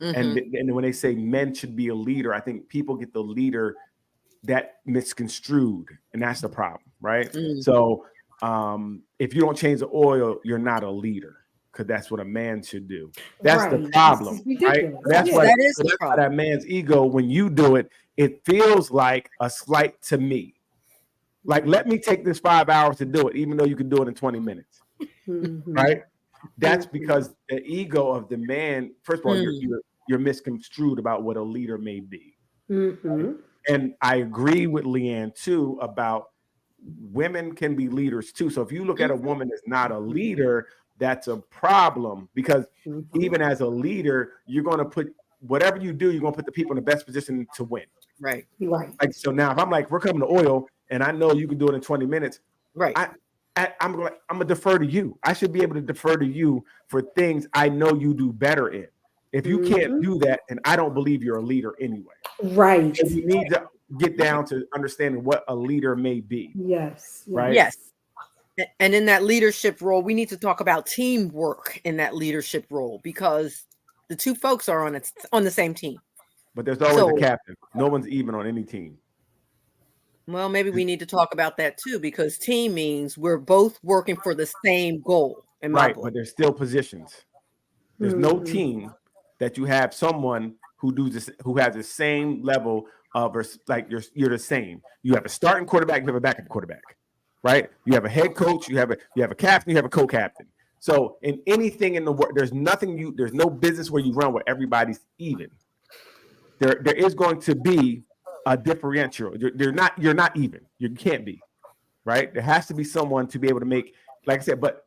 Mhm. And when they say men should be a leader, I think people get the leader that misconstrued, and that's the problem, right? Mm. So if you don't change the oil, you're not a leader, because that's what a man should do. That's the Right. problem, This is right? ridiculous. That's Yeah. why That is so the that's why problem. that man's ego, when you do it, it feels like a slight to me. Like, let me take this 5 hours to do it, even though you can do it in 20 minutes, Mhm. right? That's Mhm. because the ego of the man, first of all, you're misconstrued about what a leader may be. Mhm. And I agree with Leanne too about women can be leaders too. So if you look at a woman that's not a leader, that's a problem, because even as a leader, you're going to put whatever you do, you're going to put the people in the best position to win. Right. Right. Like, so now if I'm like, we're coming to oil and I know you can do it in 20 minutes, Right. I'm gonna defer to you. I should be able to defer to you for things I know you do better in. If you can't do that, then I don't believe you're a leader anyway. Right. So we need to get down to understanding what a leader may be. Yes. Right. Yes. And in that leadership role, we need to talk about teamwork in that leadership role, because the two folks are on the same team. But there's always a captain. No one's even on any team. Well, maybe we need to talk about that too, because team means we're both working for the same goal. In my Right, book. but there's still positions. There's no team that you have someone who has the same level of, like you're the same. You have a starting quarterback, you have a backup quarterback, right? You have a head coach, you have a captain, you have a co-captain. So in anything in the world, there's no business where you run where everybody's even. There is going to be a differential. You're not even. You can't be, right? There has to be someone to be able to make, like I said, but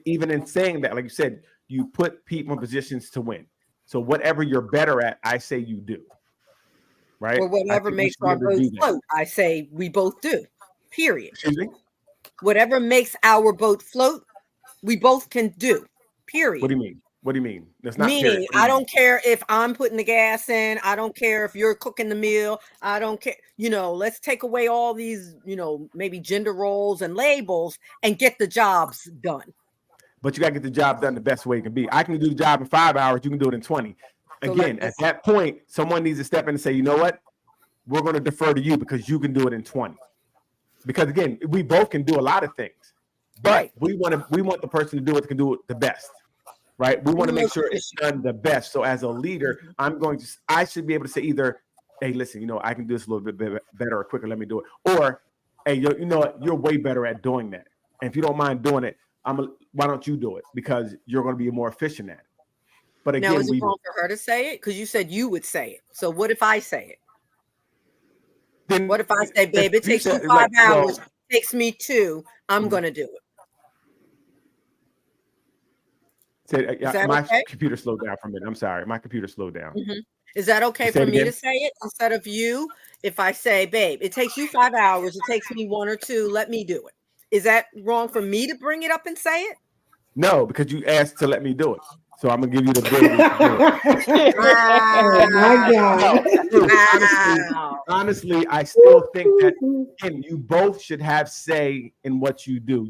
even in saying that, like you said, you put people in positions to win. So whatever you're better at, I say you do. Right? Or whatever makes our boat float, I say we both do. Period. Excuse me? Whatever makes our boat float, we both can do. Period. What do you mean? What do you mean? That's not meaning, period. I don't care if I'm putting the gas in. I don't care if you're cooking the meal. I don't care. Let's take away all these, maybe gender roles and labels and get the jobs done. But you got to get the job done the best way it can be. I can do the job in 5 hours. You can do it in 20. Again, at that point, someone needs to step in and say, you know what? We're going to defer to you because you can do it in 20. Because again, we both can do a lot of things, but we want the person to do it that can do it the best. Right? We want to make sure it's done the best. So as a leader, I should be able to say either, hey, listen, I can do this a little bit better or quicker. Let me do it. Or, hey, you know what? You're way better at doing that. And if you don't mind doing it, why don't you do it? Because you're going to be more efficient at it. But again, now, is it wrong for her to say it? Because you said you would say it. So what if I say it? Then what if I say, babe, it takes you 5 hours, it takes me 2, I'm going to do it. My computer slowed down for a minute. I'm sorry. My computer slowed down. Mm-hmm. Is that okay for me to say it instead of you? If I say, babe, it takes you 5 hours, it takes me 1 or 2, let me do it. Is that wrong for me to bring it up and say it? No, because you asked to let me do it. So I'm going to give you the ability to do it. Oh my God. Honestly, I still think that you both should have say in what you do.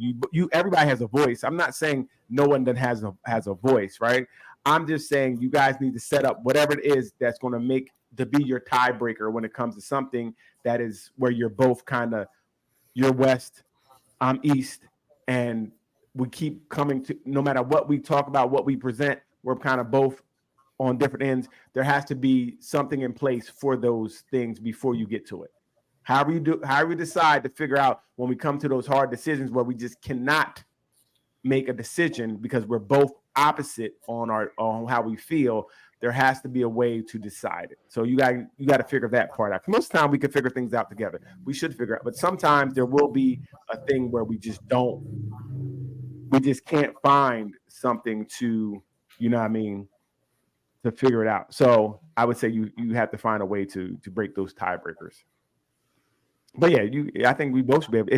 Everybody has a voice. I'm not saying no one that has a voice, right? I'm just saying you guys need to set up whatever it is that's going to be your tiebreaker when it comes to something that is where you're both kind of, you're west, I'm east, and we keep coming to, no matter what we talk about, what we present, we're kind of both on different ends. There has to be something in place for those things before you get to it. However you decide to figure out when we come to those hard decisions where we just cannot make a decision because we're both opposite on how we feel, there has to be a way to decide it. So you got to figure that part out. Most of the time we can figure things out together. We should figure out, but sometimes there will be a thing where we just can't find something to, to figure it out. So I would say you have to find a way to break those tiebreakers. But yeah, I think we both should be able.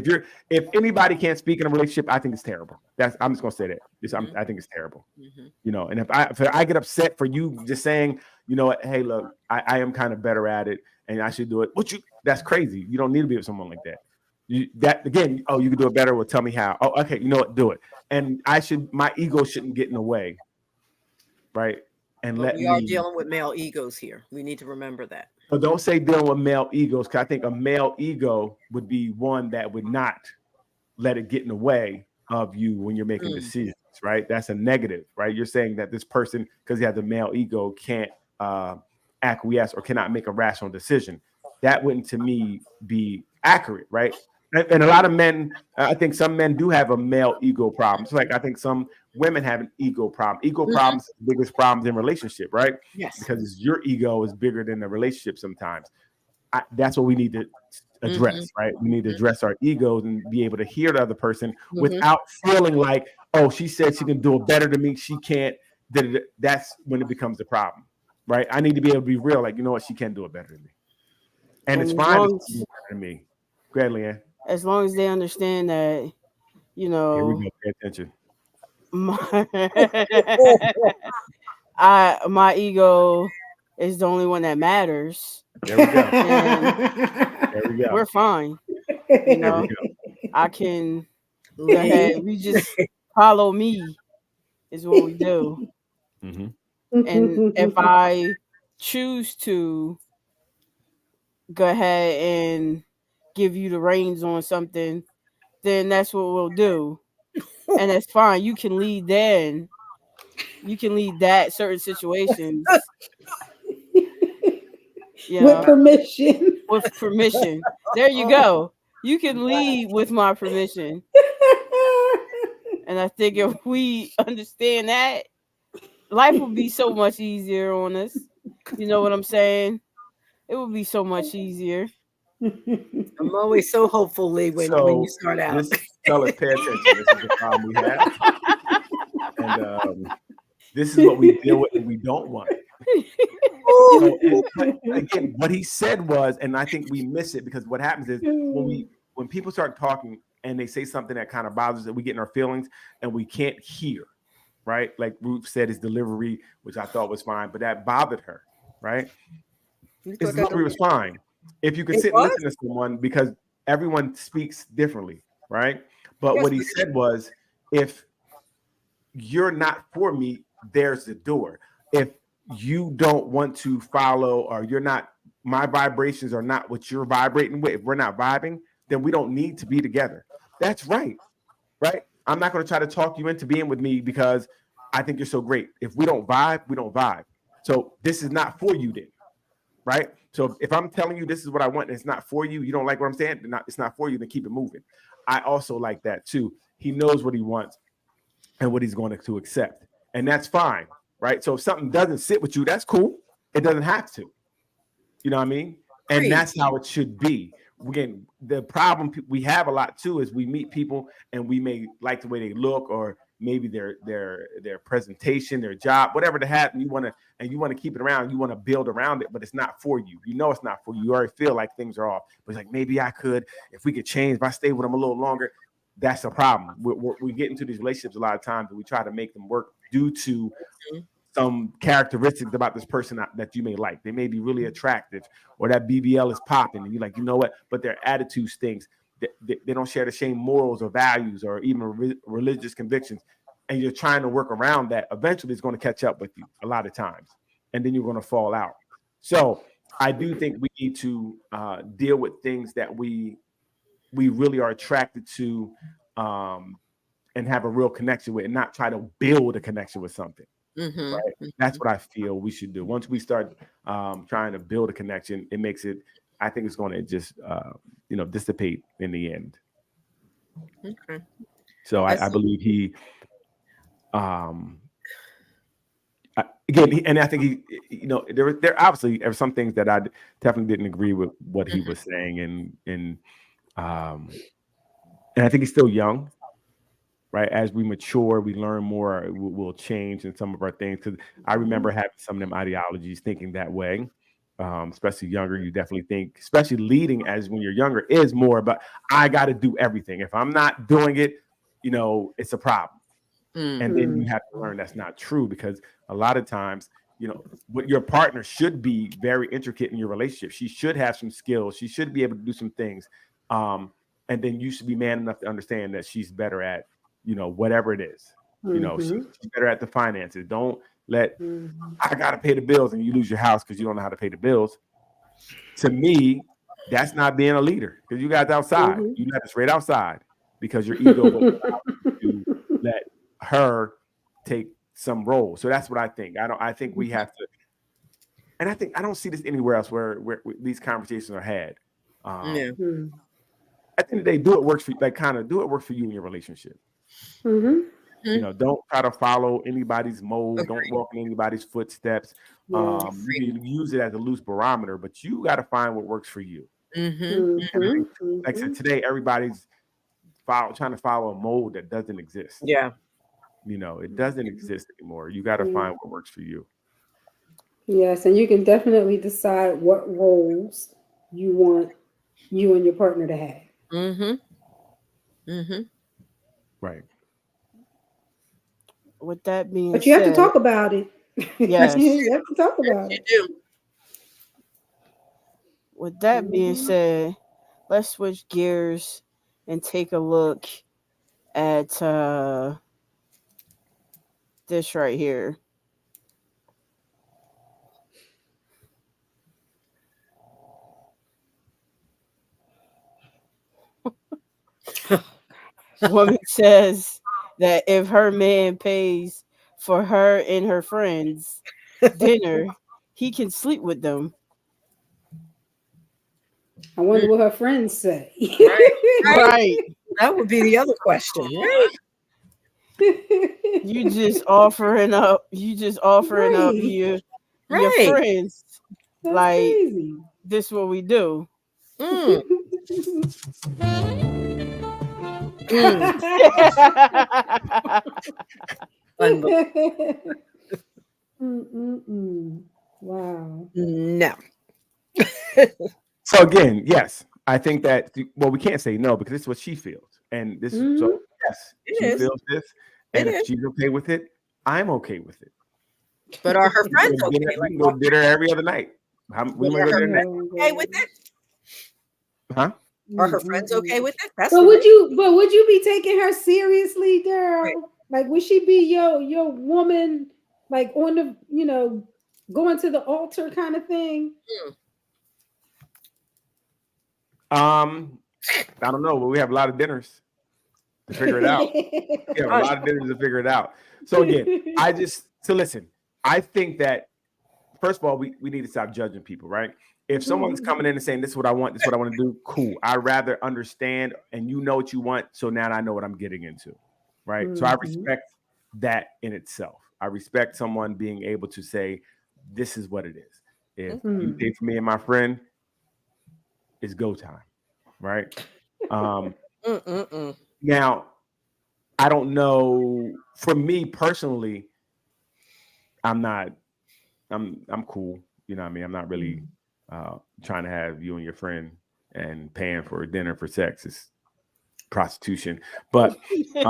If anybody can't speak in a relationship, I think it's terrible. I'm just gonna say that. I think it's terrible. Mm-hmm. And if I get upset for you just saying, hey, look, I am kind of better at it, and I should do it. That's crazy. You don't need to be with someone like that. You can do it better. Well, tell me how. Oh, okay, you know what? Do it. And my ego shouldn't get in the way, right? and But let we are me. dealing with male egos here. We need to remember that. So don't say dealing with male egos, because I think a male ego would be one that would not let it get in the way of you when you're making decisions, right? That's a negative, right? You're saying that this person, because he has a male ego, can't acquiesce or cannot make a rational decision. That wouldn't, to me, be accurate, right? And a lot of men, I think some men do have a male ego problem. So like I think some women have an ego problem. Ego problems are the biggest problems in relationship, right? Yes. Because your ego is bigger than the relationship sometimes. That's what we need to address, right? We need to address our egos and be able to hear the other person without feeling like, oh, she said she can do it better than me. She can't. That's when it becomes a problem, right? I need to be able to be real. Like, you know what? She can do it better than me. And it's fine to do better than me. Go ahead, Leanne. As long as they understand that, you know. Here we go. Pay attention. My ego is the only one that matters. There we go. There we go. We're fine. You know, I can go ahead. We just follow me is what we do. And if I choose to go ahead and give you the reins on something, then that's what we'll do. And that's fine. You can lead then. You can lead that certain situations. With permission. With permission. There you go. You can lead with my permission. And I think if we understand that, life will be so much easier on us. You know what I'm saying? It will be so much easier. I'm always so hopeful, Lee, when you start out. Fellas, pay attention. This is the problem we have. And this is what we deal with and we don't want. But again, what he said was, and I think we miss it, because what happens is when people start talking and they say something that kind of bothers us, we get in our feelings and we can't hear, right? Like Ruth said, his delivery, which I thought was fine, but that bothered her, right? His delivery was fine. If you could sit and listen to someone, because everyone speaks differently, right? But what he said was, if you're not for me, there's the door. If you don't want to follow, or you're not, my vibrations are not what you're vibrating with, if we're not vibing, then we don't need to be together. That's right. Right? I'm not going to try to talk you into being with me because I think you're so great. If we don't vibe, we don't vibe. So this is not for you then. Right? So if I'm telling you this is what I want and it's not for you, you don't like what I'm saying, it's not for you, then keep it moving. I also like that too. He knows what he wants and what he's going to accept. And that's fine. Right? So if something doesn't sit with you, that's cool. It doesn't have to. You know what I mean? And that's how it should be. Again, the problem we have a lot too is we meet people and we may like the way they look, or maybe their presentation, their job, whatever they have, and you want to keep it around, you want to build around it, but it's not for you. You know it's not for you. You already feel like things are off. But it's like, maybe I could, if we could change, if I stay with them a little longer. That's a problem. We get into these relationships a lot of times and we try to make them work due to some characteristics about this person that you may like. They may be really attractive, or that BBL is popping, and you're like, you know what? But their attitude stinks. They don't share the same morals or values or even religious convictions, and you're trying to work around that. Eventually, it's going to catch up with you a lot of times, and then you're going to fall out. So I do think we need to deal with things that we really are attracted to, and have a real connection with, and not try to build a connection with something. Right? That's what I feel we should do. Once we start trying to build a connection, it makes it, I think it's going to just dissipate in the end. Okay. So I believe he again, and I think he, there obviously are some things that I definitely didn't agree with what he was saying, and I think he's still young. Right, as we mature, we learn more. We'll change in some of our things. Because I remember having some of them ideologies, thinking that way. Especially younger, you definitely think, especially leading as when you're younger, is more. But I got to do everything. If I'm not doing it, it's a problem. And then you have to learn that's not true, because a lot of times, what your partner should be very intricate in your relationship. She should have some skills. She should be able to do some things. And then you should be man enough to understand that she's better at whatever it is. She's better at the finances. Don't I gotta pay the bills, and you lose your house because you don't know how to pay the bills. To me, that's not being a leader, because you guys outside. You got this right outside because your ego will allow you to let her take some role. So that's what I think. I think we have to, and I don't see this anywhere else where these conversations are had. At the end of the day, do what works for you. Like, kind of do what works for you in your relationship. You know, don't try to follow anybody's mode. Don't walk in anybody's footsteps. You can use it as a loose barometer, but you got to find what works for you. Like I said, today, everybody's trying to follow a mold that doesn't exist. Yeah. You know, it doesn't exist anymore. You got to find what works for you. Yes, and you can definitely decide what roles you want you and your partner to have. Right. With that being But you have to talk about it. Yes. You have to talk about it. With that being said, let's switch gears and take a look at this right here. Woman says that if her man pays for her and her friends dinner, he can sleep with them. I wonder what her friends say. Right. That would be the other question. Right? You just offering up your friends. That's like crazy. This what we do. Wow. No. So again, yes, I think that. Well, we can't say no because this is what she feels, and this. So yes, she feels this, and if she's okay with it, I'm okay with it. But are her friends okay? We can go dinner every other night. We might go dinner. Okay with it? Huh? Are her friends okay with it? That's But would you be taking her seriously, Daryl? Right. Like, would she be your woman, like on the, going to the altar kind of thing? I don't know, but we have a lot of dinners to figure it out. We have a lot of dinners to figure it out. So again, listen, I think that first of all, we need to stop judging people, right? If someone's coming in and saying, this is what I want, this is what I want to do, cool. I'd rather understand and you know what you want, so now I know what I'm getting into, right? So I respect that in itself. I respect someone being able to say, this is what it is. If you pay for me and my friend, it's go time, right? Now, I don't know. For me personally, I'm cool. You know what I mean? I'm not really trying to have you and your friend and paying for dinner for sex. It's prostitution. But I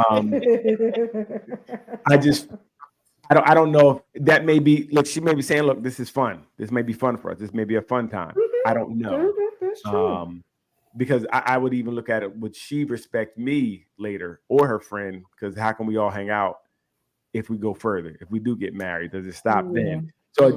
don't know if that may be, look, she may be saying, look, this is fun. This may be fun for us. This may be a fun time. I don't know. That's true. Because I would even look at it, would she respect me later or her friend? Because how can we all hang out if we go further? If we do get married, does it stop then? So it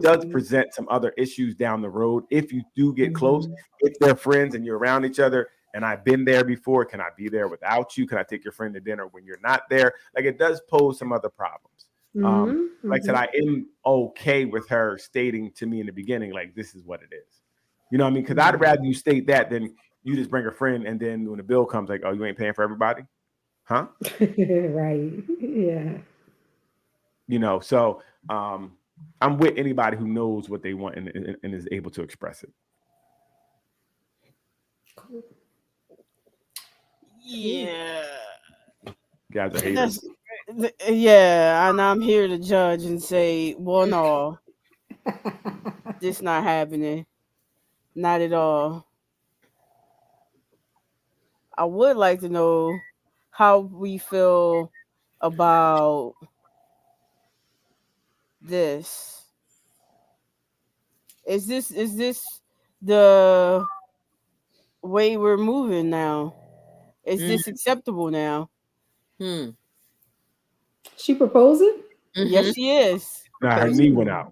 does present some other issues down the road. If you do get close, if they're friends and you're around each other, and I've been there before, can I be there without you? Can I take your friend to dinner when you're not there? Like, it does pose some other problems. Like I said, I am okay with her stating to me in the beginning, like, this is what it is. You know what I mean? Because I'd rather you state that than you just bring a friend and then when the bill comes, like, oh, you ain't paying for everybody? Huh? Right. Yeah. So I'm with anybody who knows what they want and is able to express it. Yeah. Guys are haters. Yeah, and I'm here to judge and say, well, no, this not happening. Not at all. I would like to know how we feel about this. Is this the way we're moving now? Is this acceptable now? She proposing? Yes, she is. Nah, her knee went out.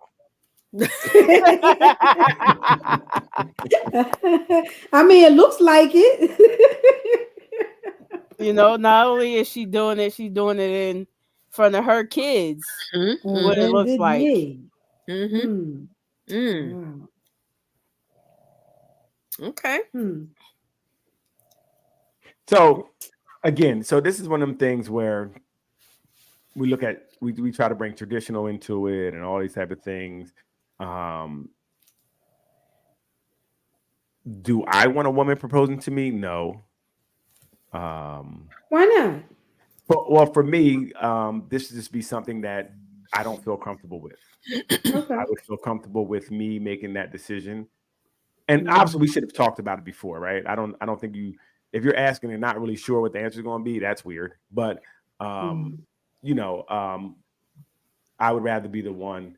I mean, it looks like it. You know, not only is she doing it, she's doing it in front of her kids. What it looks like. Wow. Okay. So again, so this is one of them things where we look at we try to bring traditional into it and all these type of things. Do I want a woman proposing to me? No. Why not? Well, for me, this should just be something that I don't feel comfortable with. Okay. I would feel comfortable with me making that decision. And obviously, we should have talked about it before, right? I don't think if you're asking and not really sure what the answer is going to be, that's weird. But you know, I would rather be the one,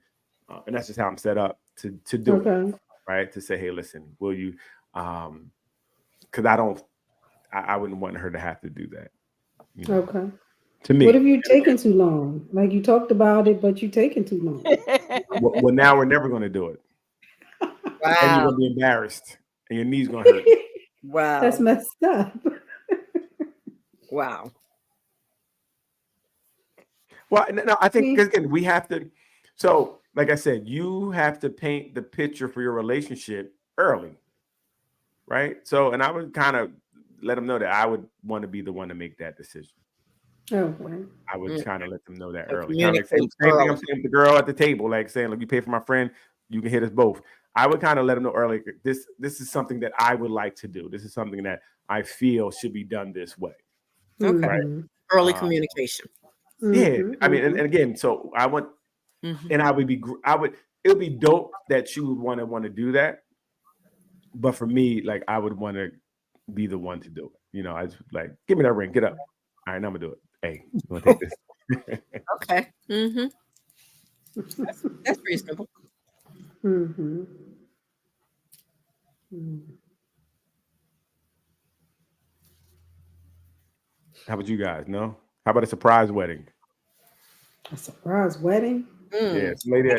and that's just how I'm set up to do it, right? To say, hey, listen, will you? Because I wouldn't want her to have to do that. You know? Okay. To me, what if you're taking too long? Like you talked about it, but you're taking too long. well, now we're never going to do it. Wow. And you're going to be embarrassed, and your knee's going to hurt. Wow. That's messed up. Wow. Well, no, I think again we have to. So, like I said, you have to paint the picture for your relationship early, right? So, and I would kind of let them know that I would want to be the one to make that decision. Okay. I would kind of let them know that early. Kind of like same thing I'm saying with the girl at the table, like saying, "Look, you pay for my friend, you can hit us both." I would kind of let them know early. This is something that I would like to do. This is something that I feel should be done this way. Okay. Right? Early communication. Yeah, I mean, and again, so I want, and it would be dope that you would want to do that. But for me, like I would want to be the one to do it. You know, I just like, give me that ring, get up. All right, now I'm gonna do it. Hey, you want to take this? Okay. That's reasonable. How about you guys? No? How about a surprise wedding? A surprise wedding? Yeah, somebody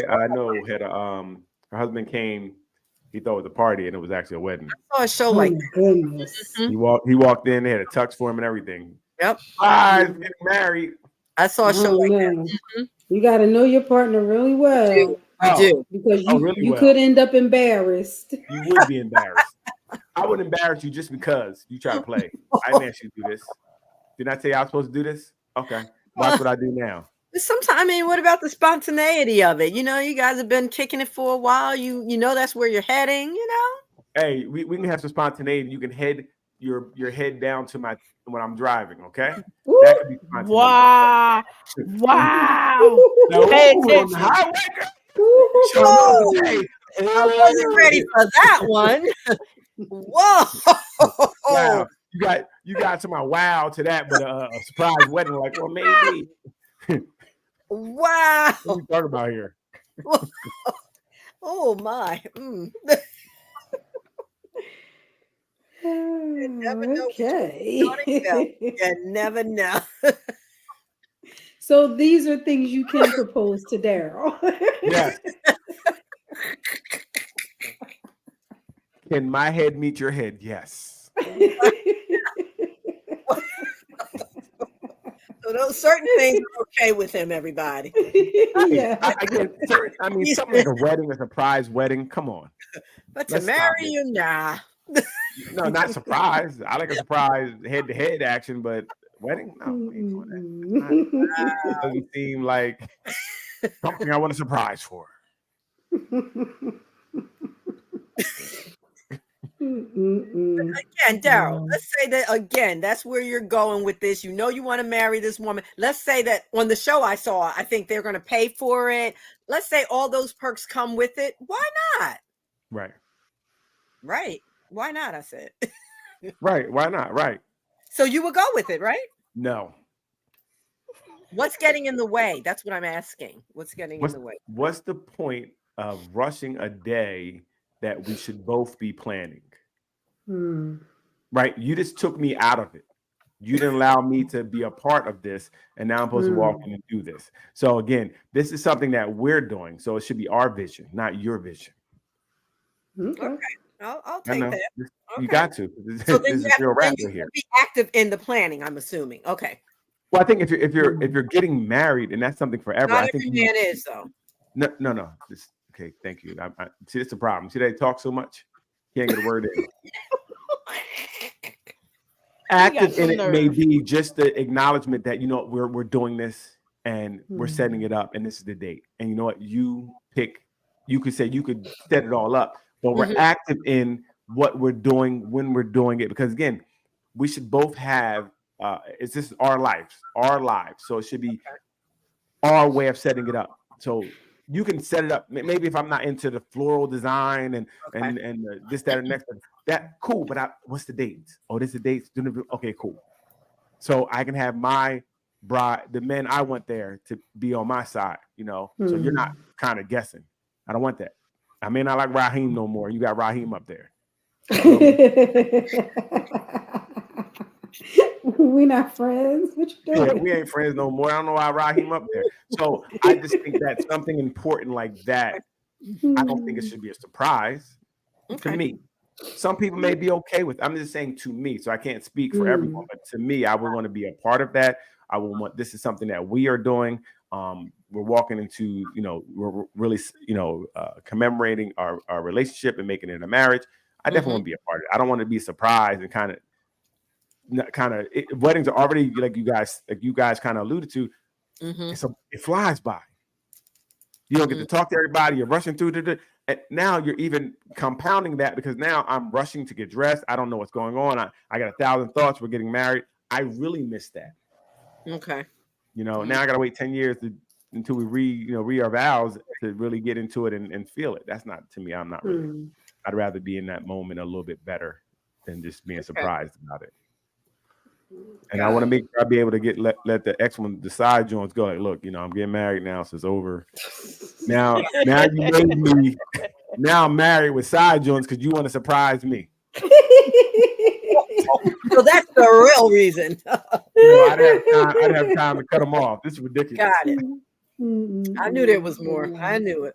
I know had her husband came. He thought it was a party, and it was actually a wedding. I saw a show like that. Goodness. He walked in. They had a tux for him and everything. Yep. Getting married. I saw a show like that. You got to know your partner really well. You do. Because really you well. could end up embarrassed. You would be embarrassed. I would embarrass you just because you try to play. I didn't ask you to do this. Didn't I tell you I was supposed to do this? Okay. Watch what I do now. Sometimes, I mean, what about the spontaneity of it? You know, you guys have been kicking it for a while. You know that's where you're heading, you know? Hey, we can have some spontaneity. You can head your head down to when I'm driving, okay? Ooh. That could be spontaneous. Wow. No, Pay on attention. the highway, Whoa. hey, I wasn't ready for that one. Whoa. wow. You got to my wow to that, but a surprise wedding, like, well, maybe. Wow. What are we talking about here? Oh my. You never know. Okay. You never know. So these are things you can propose to Daryl. Yes. Can my head meet your head? Yes. So those certain things are okay with him, everybody. Yeah. I mean, something like a wedding, a surprise wedding. Come on. But to Let's stop marry it. you, nah. No, not surprise. I like a surprise head-to-head action, but wedding? No. It doesn't seem like something I want a surprise for. Again, Daryl, let's say that again, that's where you're going with this. You know you want to marry this woman. Let's say that on the show I saw, I think they're going to pay for it. Let's say all those perks come with it. Why not? Right. Right. Why not? I said. Right. Why not? Right. So you would go with it, right? No. What's getting in the way? That's what I'm asking. What's getting in the way? What's the point of rushing a day that we should both be planning? Right? You just took me out of it. You didn't allow me to be a part of this, and now I'm supposed to walk in and do this. So again, this is something that we're doing. So it should be our vision, not your vision. Okay. I'll take that. You got to. So This then is you have real to rap here. be active in the planning, I'm assuming. Okay. Well, I think if you're getting married and that's something forever, Not I think every man is though. No. Okay, thank you. I see, that's the problem. See, they talk so much, can't get a word in. Active in it may be just the acknowledgement that we're doing this and we're setting it up, and this is the date. And you know what? You pick. You could say you could set it all up, but we're active in what we're doing when we're doing it, because again, we should both have. It's just our lives. So it should be our way of setting it up. So you can set it up. Maybe if I'm not into the floral design and this, that, and next, that cool. But what's the dates? Oh, this is the dates. Okay, cool. So I can have my bride, the men I want there to be on my side. So you're not kind of guessing. I don't want that. I may not like Raheem no more. You got Raheem up there. We're not friends. What you doing? Yeah, we ain't friends no more. I don't know why Raheem up there. So I just think that something important like that, I don't think it should be a surprise to me. Some people may be okay with. I'm just saying to me, so I can't speak for everyone, but to me, I would want to be a part of that. I would want. This is something that we are doing. We're walking into, we're really, commemorating our relationship and making it a marriage. I definitely want to be a part of it. I don't want to be surprised and weddings are already like you guys kind of alluded to. It flies by. You don't get to talk to everybody. You're rushing through and now you're even compounding that because now I'm rushing to get dressed. I don't know what's going on. I got 1,000 thoughts. We're getting married. I really miss that. Okay. Now I got to wait 10 years until we read our vows to really get into it and feel it. That's not, to me, I'm not really. I'd rather be in that moment a little bit better than just being surprised about it. And I want to make sure I be able to let the ex one decide Jones go. Like, look, I'm getting married now, so it's over. Now you made me. Now I'm married with side Jones because you want to surprise me. So that's the real reason. I'd have time to cut them off. This is ridiculous. Got it. I knew there was more. I knew it.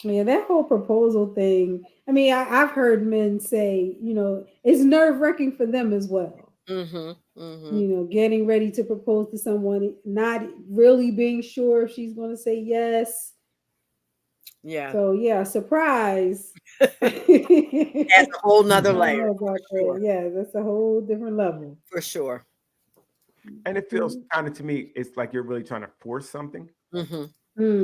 Yeah, that whole proposal thing. I mean, I've heard men say, it's nerve-wracking for them as well. Getting ready to propose to someone, not really being sure if she's going to say yes. Yeah. So yeah, surprise. That's a whole nother layer. Sure. Yeah, that's a whole different level. For sure. And it feels kind of to me, it's like you're really trying to force something. Mm-hmm.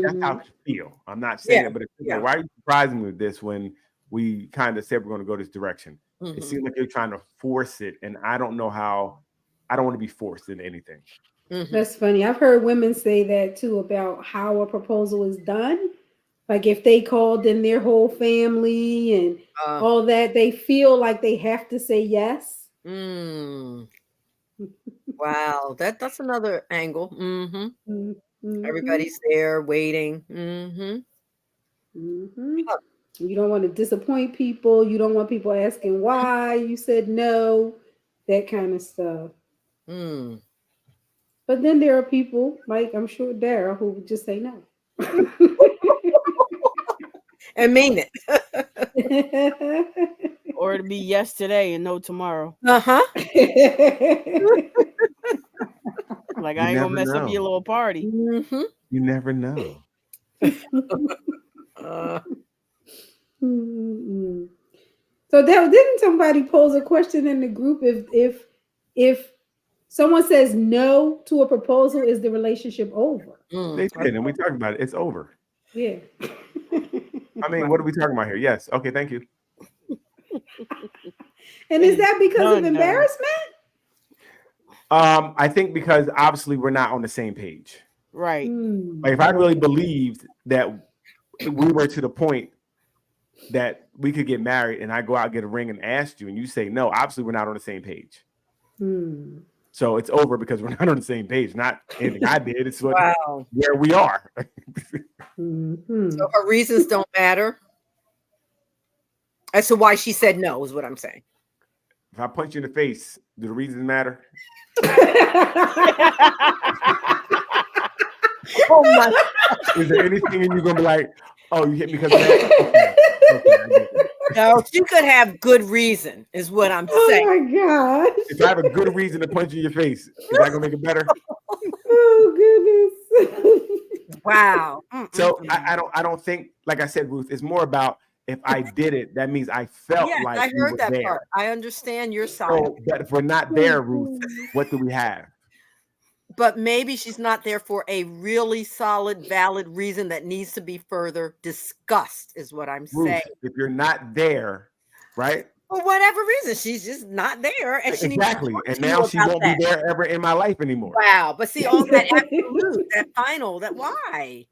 That's how it feel. I'm not saying it, but it's like, why are you surprising me with this when we kind of said we're going to go this direction? It seems like you're trying to force it, and I don't know how. I don't want to be forced into anything. That's funny. I've heard women say that too about how a proposal is done. Like if they called in their whole family and all that, they feel like they have to say yes. Wow, that's another angle. Everybody's there waiting. You don't want to disappoint people. You don't want people asking why you said no, that kind of stuff. But then there are people, like I'm sure Dara, who would just say no. And mean it. Or to be yes today and no tomorrow. Like I ain't gonna mess up your little party. You never know. So didn't somebody pose a question in the group if someone says no to a proposal, is the relationship over? They did, and we talked about it. It's over. Yeah. I mean, what are we talking about here? Yes. Okay. Thank you. And is that because of embarrassment? I think because obviously we're not on the same page. Right. Like if I really believed that we were to the point that we could get married and I go out, get a ring and ask you and you say no, obviously we're not on the same page. So it's over because we're not on the same page. Not anything I did. It's where we are. So her reasons don't matter. As to why she said no is what I'm saying. If I punch you in the face, do the reasons matter? Oh my! Is there anything and you're gonna be like, oh, you hit me because of that? Okay. No, she could have good reason, is what I'm saying. Oh my gosh. If I have a good reason to punch you in your face, is that gonna make it better? Oh goodness. Wow. So I don't think, like I said, Ruth, it's more about if I did it, that means I felt Yes, like I you heard were that there. part. I understand your side. So, but if we're not there, Ruth, what do we have? But maybe she's not there for a really solid, valid reason that needs to be further discussed, is what I'm Ruth, saying. if you're not there, right? For whatever reason, she's just not there. And she Exactly. needs to talk And to you now she about won't that. be there ever in my life anymore. Wow. But see, all that absolute, that final, that why?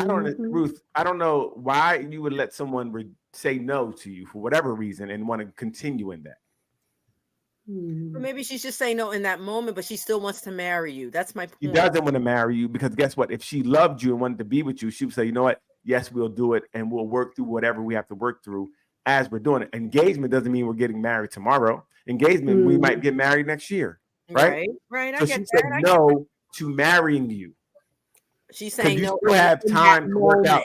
I don't, Ruth, I don't know why you would let someone say no to you for whatever reason and want to continue in that. Or maybe she's just saying no in that moment, but she still wants to marry you. That's my point. She doesn't want to marry you because guess what? If she loved you and wanted to be with you, she would say, you know what? Yes, we'll do it. And we'll work through whatever we have to work through as we're doing it. Engagement doesn't mean we're getting married tomorrow. Engagement, we might get married next year. Right. Right. I So get she that. said no to marrying you. She's saying you no. still have in that time to work out.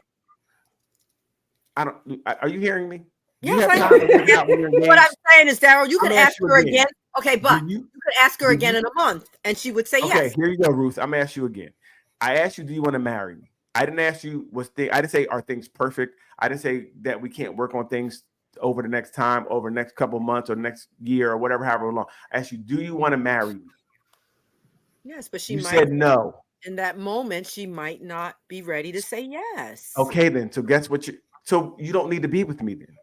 moment. Are you hearing me? Yes, you have I time to work out when you're What I'm engaged? saying is, Daryl, you I'm could gonna ask ask you her again. again. Okay, but you could ask her again in a month, and she would say Okay, yes. here you go, Ruth. I'm gonna ask you again. I asked you, do you want to marry me? I didn't ask you I didn't say are things perfect. I didn't say that we can't work on things over the next time, over the next couple of months or next year or whatever, however long. I asked you, do you want to marry me? Yes, but she You might said no. in that moment. She might not be ready to say yes. Okay, then. So guess what? So you don't need to be with me then.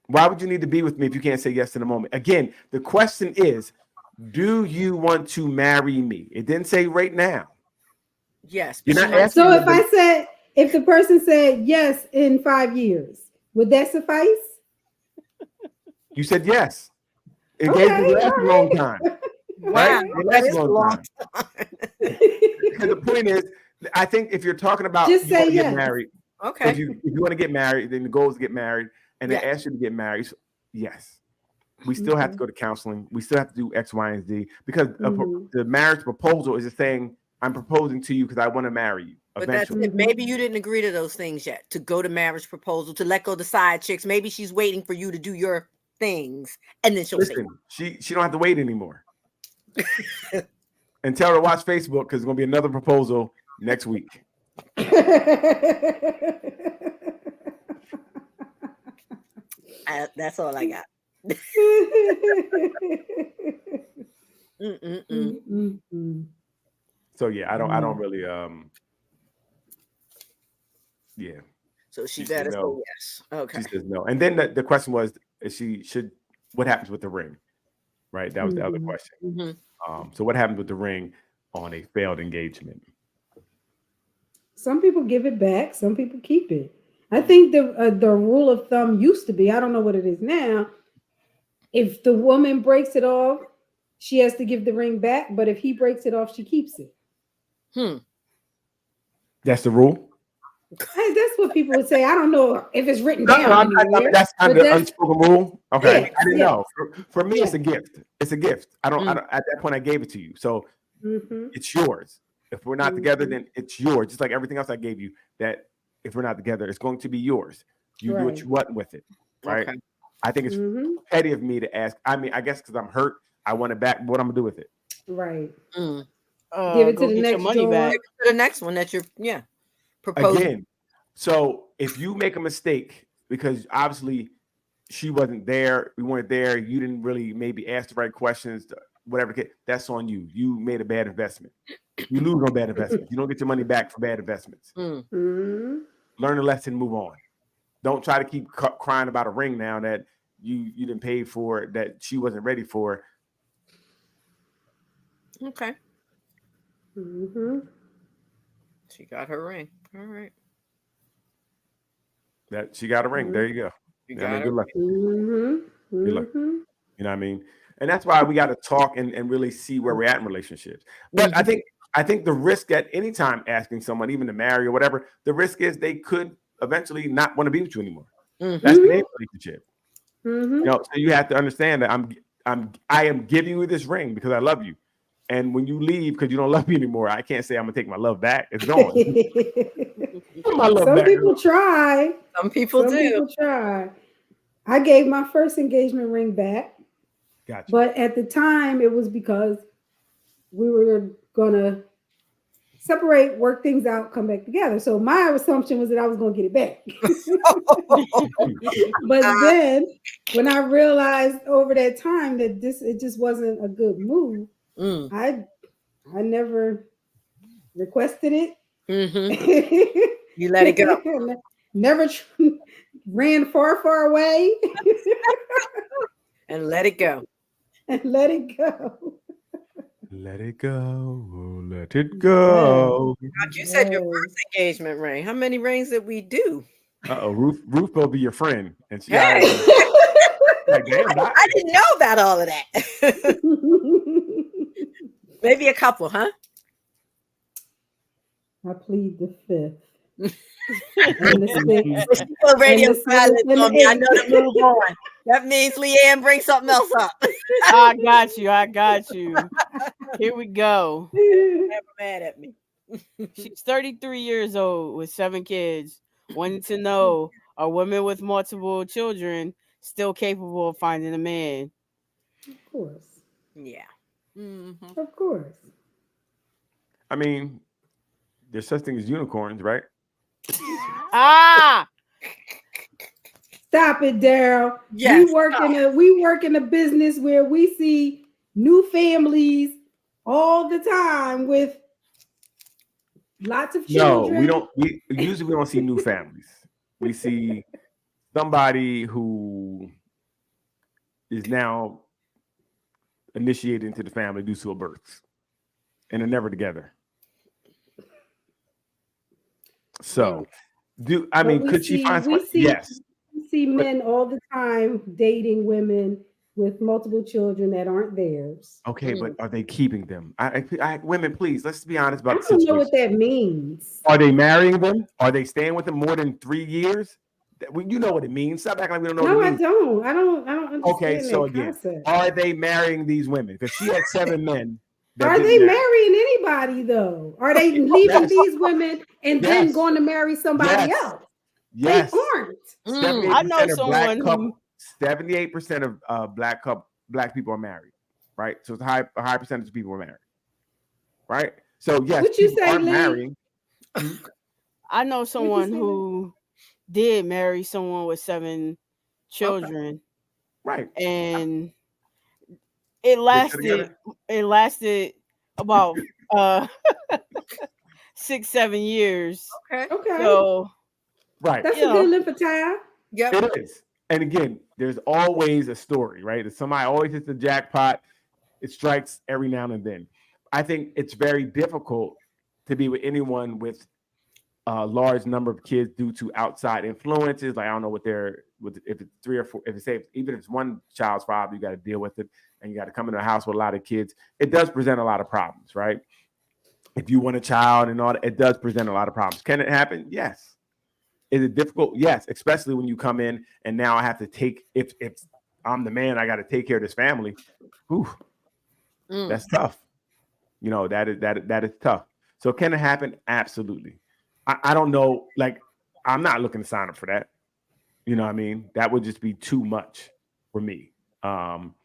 Why would you need to be with me if you can't say yes in a moment? Again, the question is, do you want to marry me? It didn't say right now. Yes. You're not asking. So if the person said yes in 5 years, would that suffice? You said yes. Engagement lasts a long time. Wow, Right? It that lasts is a long time. And the point is, I think if you're talking about Just you want say to get yes. married, Okay. if you want to get married, then the goal is to get married, and they Yeah. ask you to get married. So, yes, we still have to go to counseling. We still have to do X, Y, and Z because the marriage proposal is just saying, "I'm proposing to you because I want to marry you." But that's Eventually, it. Maybe you didn't agree to those things yet. To go to marriage proposal, to let go the side chicks. Maybe she's waiting for you to do your things, and then she'll listen, she don't have to wait anymore. And tell her to watch Facebook because there's gonna be another proposal next week. That's all I got. So yeah, I don't really yeah. So she said better no. say yes. Okay. She says no. And then the question was, what happens with the ring? Right? That was the other question. So what happens with the ring on a failed engagement? Some people give it back. Some people keep it. I think the rule of thumb used to be, I don't know what it is now. If the woman breaks it off, she has to give the ring back. But if he breaks it off, she keeps it. That's the rule. That's what people would say. I don't know if it's written down anywhere. That's kind of but the unspoken rule. Okay, Yes, I didn't yes. know. For me, it's a gift. It's a gift. I don't. At that point, I gave it to you, so it's yours. If we're not together, then it's yours. Just like everything else I gave you. That if we're not together, it's going to be yours. You do what you want with it, right? Okay. I think it's petty of me to ask. I mean, I guess because I'm hurt, I want it back. What I'm gonna do with it? Right. Give it to the next money back. Give it to the next one that you're proposing. Again. So if you make a mistake because obviously she wasn't there, we weren't there, you didn't really maybe ask the right questions, whatever, that's on you. You made a bad investment. You lose on bad investments. You don't get your money back for bad investments. Learn a lesson, move on. Don't try to keep crying about a ring now that you didn't pay for, that she wasn't ready for. Okay. She got her ring. All right. That she got a ring. There you go. Good luck. Good luck. You know what I mean? And that's why we got to talk and really see where we're at in relationships. But I think the risk at any time asking someone, even to marry or whatever, the risk is they could eventually not want to be with you anymore. Mhm. That's the relationship. Mhm. You know, so you have to understand that I am giving you this ring because I love you. And when you leave because you don't love me anymore, I can't say I'm gonna take my love back. It's gone. My love Some back. people try. Some people Some do. people try. I gave my first engagement ring back, Gotcha. but at the time it was because we were gonna separate, work things out, come back together. So my assumption was that I was gonna get it back. But then when I realized over that time that it just wasn't a good move, I never requested it. You let it go. Never ran far away. And let it go. And let it go. Let it go. Let it go. God, you said your first engagement ring. How many rings did we do? Ruth will be your friend, and she Hey. like, damn, Doc. I didn't know about all of that. Maybe a couple, huh? I plead the fifth. And the sixth. Radio silence on me. I know to move on. That means Leanne, bring something else up. I got you. Here we go. Never mad at me. She's 33 years old with 7 kids. Wanting to know, are women with multiple children still capable of finding a man? Of course. Yeah. Of course. I mean, there's such thing as unicorns, right? Stop it, Daryl. Yes, we work in a business where we see new families all the time with lots of children. No, we don't. We usually don't see new families. We see somebody who is now initiated into the family due to a birth, and they're never together. So, could she find someone? Yes. We see men all the time dating women with multiple children that aren't theirs. Okay, but are they keeping them? Women, please, let's be honest about I don't know what that means. Are they marrying them? Are they staying with them more than 3 years? You know what it means. Stop acting like we don't know No, what it I means. don't. I don't understand. Okay, so that again, concept. are they marrying these women? Because she had 7 men. Are they marrying anybody though? Are they leaving these women and then going to marry somebody else? Yes. They aren't. 78% I know of someone black couple, 78% of black people are married, right? So it's a high percentage of people are married, right? So yes, what you people say, are Lee? marrying. I know someone who did marry someone with 7 children, right? And it lasted about 6-7 years. Okay. So right. That's a good length of time. Yep. It is. And again, there's always a story, right? If somebody always hits the jackpot, it strikes every now and then. I think it's very difficult to be with anyone with a large number of kids due to outside influences. Like, I don't know if it's 3 or 4, even if it's one child's father, you got to deal with it, and you got to come into a house with a lot of kids. It does present a lot of problems, right? If you want a child and all that, it does present a lot of problems. Can it happen? Yes. Is it difficult? Yes, especially when you come in and now I have to take, if I'm the man, I got to take care of this family. Whew, that's tough. You know, that is tough. So can it happen? Absolutely. I don't know. Like, I'm not looking to sign up for that. You know what I mean? That would just be too much for me. Some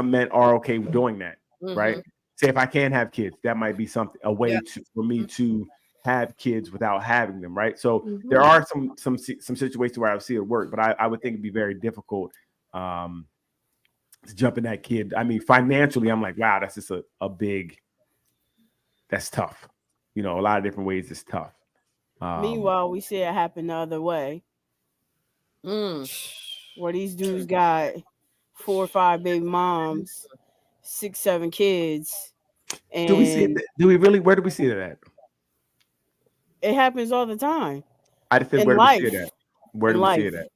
men are okay with doing that, right? Say if I can't have kids, that might be a way for me to have kids without having them, right? So there are some situations where I would see it work, but I would think it'd be very difficult to jump in that kid. I mean, financially, I'm like, wow, that's just that's tough. You know, a lot of different ways it's tough. Meanwhile, we see it happen the other way. Where these dudes got 4 or 5 baby moms, 6, 7 kids. And do we see it? Do we really? Where do we see that at? It happens all the time. I just said, where do we see it at? Where do we see it at?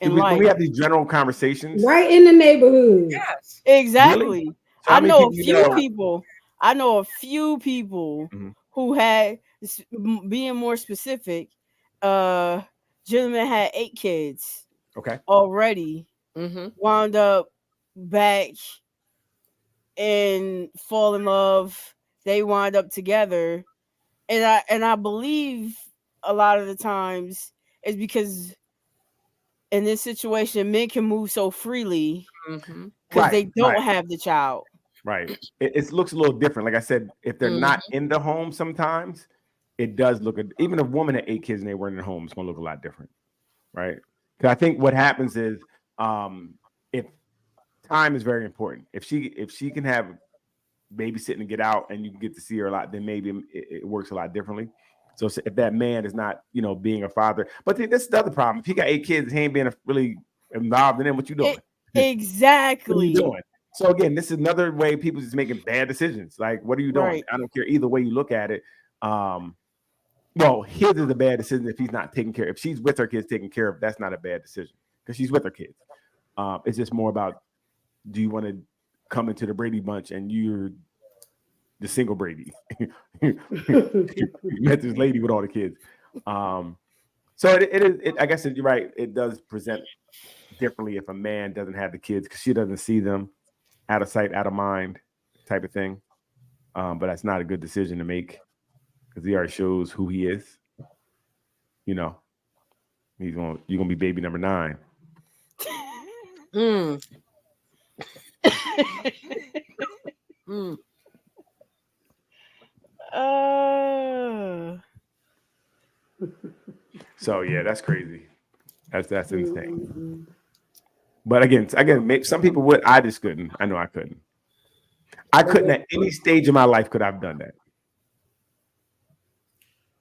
When we have these general conversations, right in the neighborhood. Yes, exactly. Really? So I know a few people who had, being more specific, gentleman had 8 kids Okay. already. Mm-hmm. Wound up back and fall in love. They wind up together, and I believe a lot of the times it's because in this situation men can move so freely Mm-hmm. because they don't Right. have the child. Right. It looks a little different. Like I said, if they're not in the home, sometimes it does look. Even a woman at 8 kids and they weren't in the home, it's going to look a lot different, right? Because I think what happens is, if time is very important. If she can have babysitting and get out, and you can get to see her a lot, then maybe it works a lot differently. So if that man is not, being a father, but this is the other problem. If he got 8 kids, he ain't being really involved in them. What you doing? Exactly. What are you doing? So again, this is another way people just making bad decisions. Like, what are you doing? Right. I don't care either way you look at it. Well, his is a bad decision if he's not taking care. If she's with her kids taking care of, that's not a bad decision because she's with her kids. It's just more about, do you want to come into the Brady bunch and you're the single Brady? You met this lady with all the kids. So it is. I guess you're right. It does present differently if a man doesn't have the kids because she doesn't see them, out of sight, out of mind, type of thing. But that's not a good decision to make because he already shows who he is. You're gonna be baby number 9. So yeah, that's crazy. That's insane. But again, some people would. I just couldn't. I know I couldn't. I couldn't at any stage of my life could I've done that.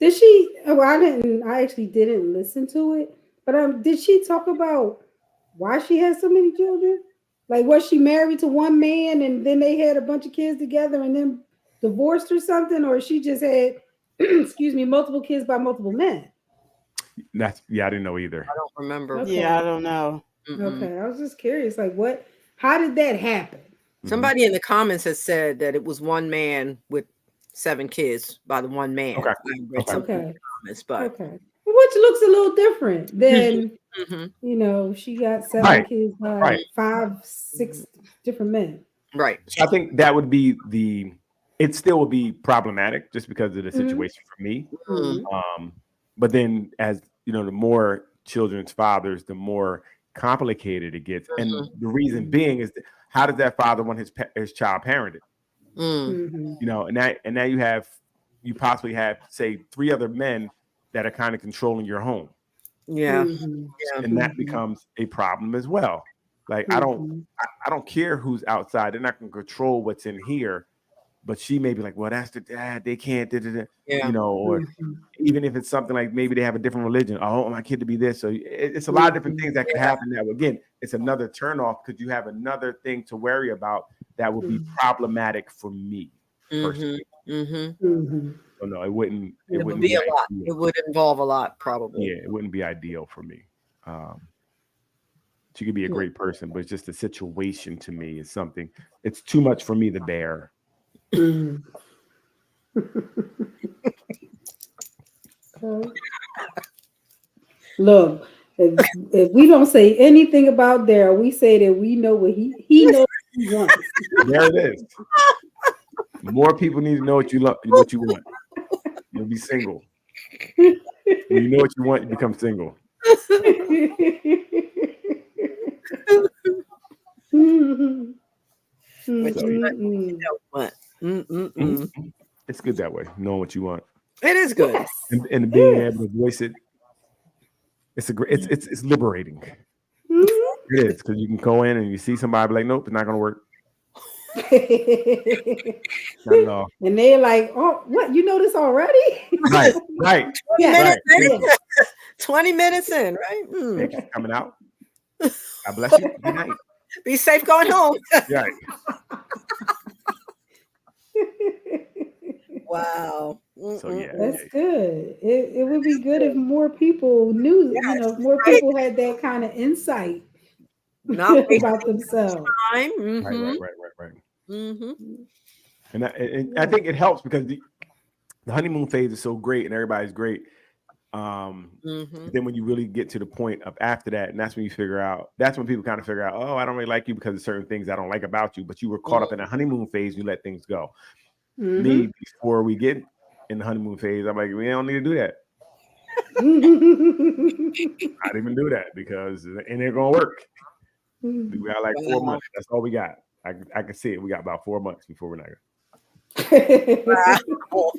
Did she? Well, I didn't. I actually didn't listen to it. But did she talk about why she has so many children? Like, was she married to one man and then they had a bunch of kids together and then divorced or something, or she just had, multiple kids by multiple men? I didn't know either. I don't remember. Okay. Yeah, I don't know. Okay, I was just curious. Like, what? How did that happen? Somebody in the comments has said that it was one man with 7 kids by the one man. Okay. I read something in the comments, but okay, which looks a little different than she got 7 kids by 5, 6 different men. Right. So I think that would be it still would be problematic just because of the situation for me. But then, as the more children's fathers, the more complicated it gets, and the reason being is how does that father want his child parented? And now you possibly have, say, 3 other men that are kind of controlling your home. And that becomes a problem as well. Like, I don't care who's outside; they're not going to control what's in here. But she may be like, well, that's the dad. They can't, or even if it's something like maybe they have a different religion. I want my kid to be this. So it's a lot of different things that can happen. Now, again, it's another turnoff because you have another thing to worry about that would be problematic for me personally. So no, it wouldn't. It would be a lot. It would involve a lot, probably. Yeah, it wouldn't be ideal for me. She could be a great person, but it's just the situation to me is something. It's too much for me to bear. Look, if we don't say anything about Daryl, we say that we know what he knows what he wants. There it is. More people need to know what you want. You'll be single. When you know what you want, you become single. It's good that way, knowing what you want. It is good, and being able to voice it. It's liberating. It is, because you can go in and you see somebody be like, nope, it's not going to work. Not at all. And they're like, oh, what? You know this already? Right. 20 minutes in, right? Thanks for coming out. God bless you. Good night. Be safe going home. Right. Wow. So yeah, that's good. It would be good if more people knew, if more people had that kind of insight about themselves. Right. And I think it helps because the honeymoon phase is so great and everybody's great. Then when you really get to the point of after that, and that's when you figure out, that's when people kind of figure out, oh, I don't really like you because of certain things I don't like about you, but you were caught up in a honeymoon phase, you let things go. Me, before we get in the honeymoon phase, I'm like, we don't need to do that. I didn't even do that because it ain't gonna work. We got like 4 months. That's all we got. I can see it. We got about 4 months before we're not gonna. Wow.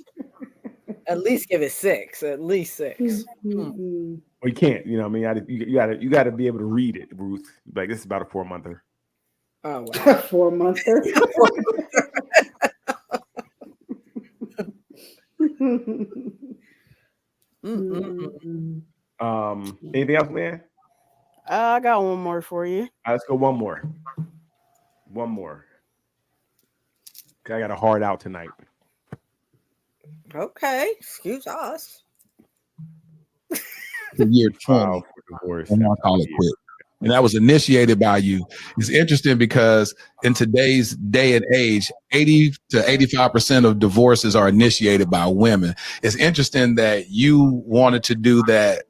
At least give it 6. At least 6. Well, you can't. You know what I mean? You got to be able to read it, Ruth. Like, this is about a 4-monther. Oh, wow. 4-monther. Anything else, man? I got one more for you. All right, let's go one more. One more. I got a hard out tonight. Okay, excuse us. The year 20, and I'll call it quit. And that was initiated by you. It's interesting because in today's day and age, 80 to 85% of divorces are initiated by women. It's interesting that you wanted to do that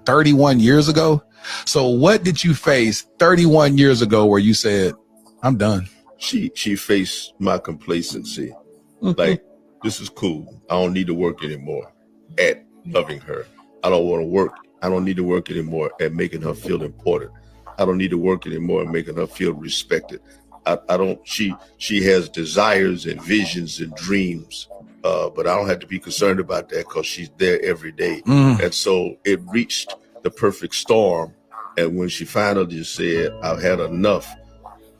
31 years ago. So what did you face 31 years ago where you said, I'm done? She faced my complacency. Like, this is cool. I don't need to work anymore at loving her. I don't want to work. I don't need to work anymore at making her feel important. I don't need to work anymore at making her feel respected. I don't, she has desires and visions and dreams, but I don't have to be concerned about that because she's there every day. And so it reached the perfect storm. And when she finally just said, I've had enough.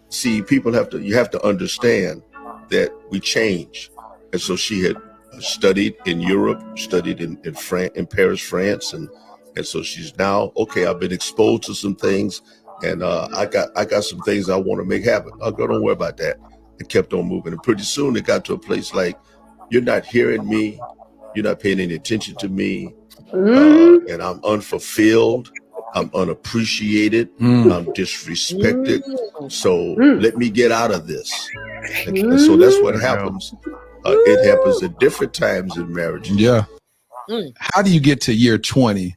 See, people you have to understand that we change. And so she had studied in Europe, studied in Paris, France. And so she's now, okay, I've been exposed to some things and I got some things I want to make happen. I'll go, don't worry about that. And kept on moving. And pretty soon it got to a place like, you're not hearing me. You're not paying any attention to me. And I'm unfulfilled. I'm unappreciated. I'm disrespected. So let me get out of this. And so that's what happens. It happens at different times in marriage. Yeah. How do you get to year 20?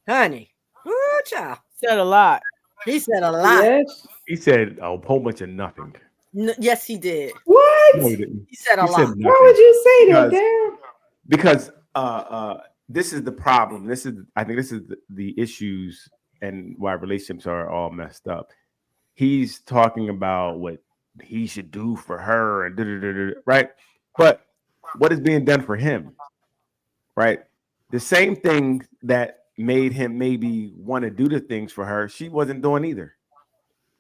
Honey. Ooh, child. Said a lot. He said a lot. Yes. He said a whole bunch of nothing. Yes, he did. What? No, he didn't. He said a lot. Why would you say that, Daryl? Because this is the problem. I think this is the issues and why relationships are all messed up. He's talking about what he should do for her and right? But what is being done for him? Right? The same thing that made him maybe want to do the things for her, she wasn't doing either.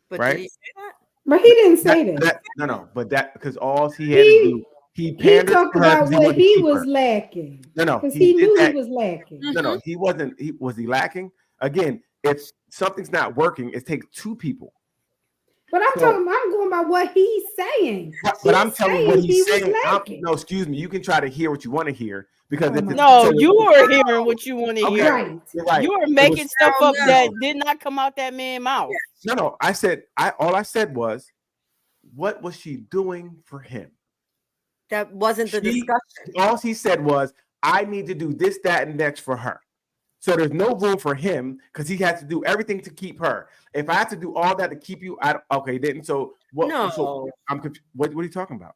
But right? did he say that? But he didn't say that. No, but that because all he had to do, he talked about what he was lacking. No, because he knew he was lacking. No, he wasn't. Was he lacking? Again, if something's not working, it takes two people. But I'm going by what he's saying. But I'm telling you what he's saying. No, excuse me. You can try to hear what you want to hear because you were hearing what you want to hear. Right. Right. You were making stuff up that did not come out that man's mouth. No. I said all I said was, what was she doing for him? That wasn't the discussion. All he said was, I need to do this, that, and next for her. So there's no room for him because he has to do everything to keep her. If I have to do all that to keep you, okay, didn't. So what? No. So I'm confused. What are you talking about?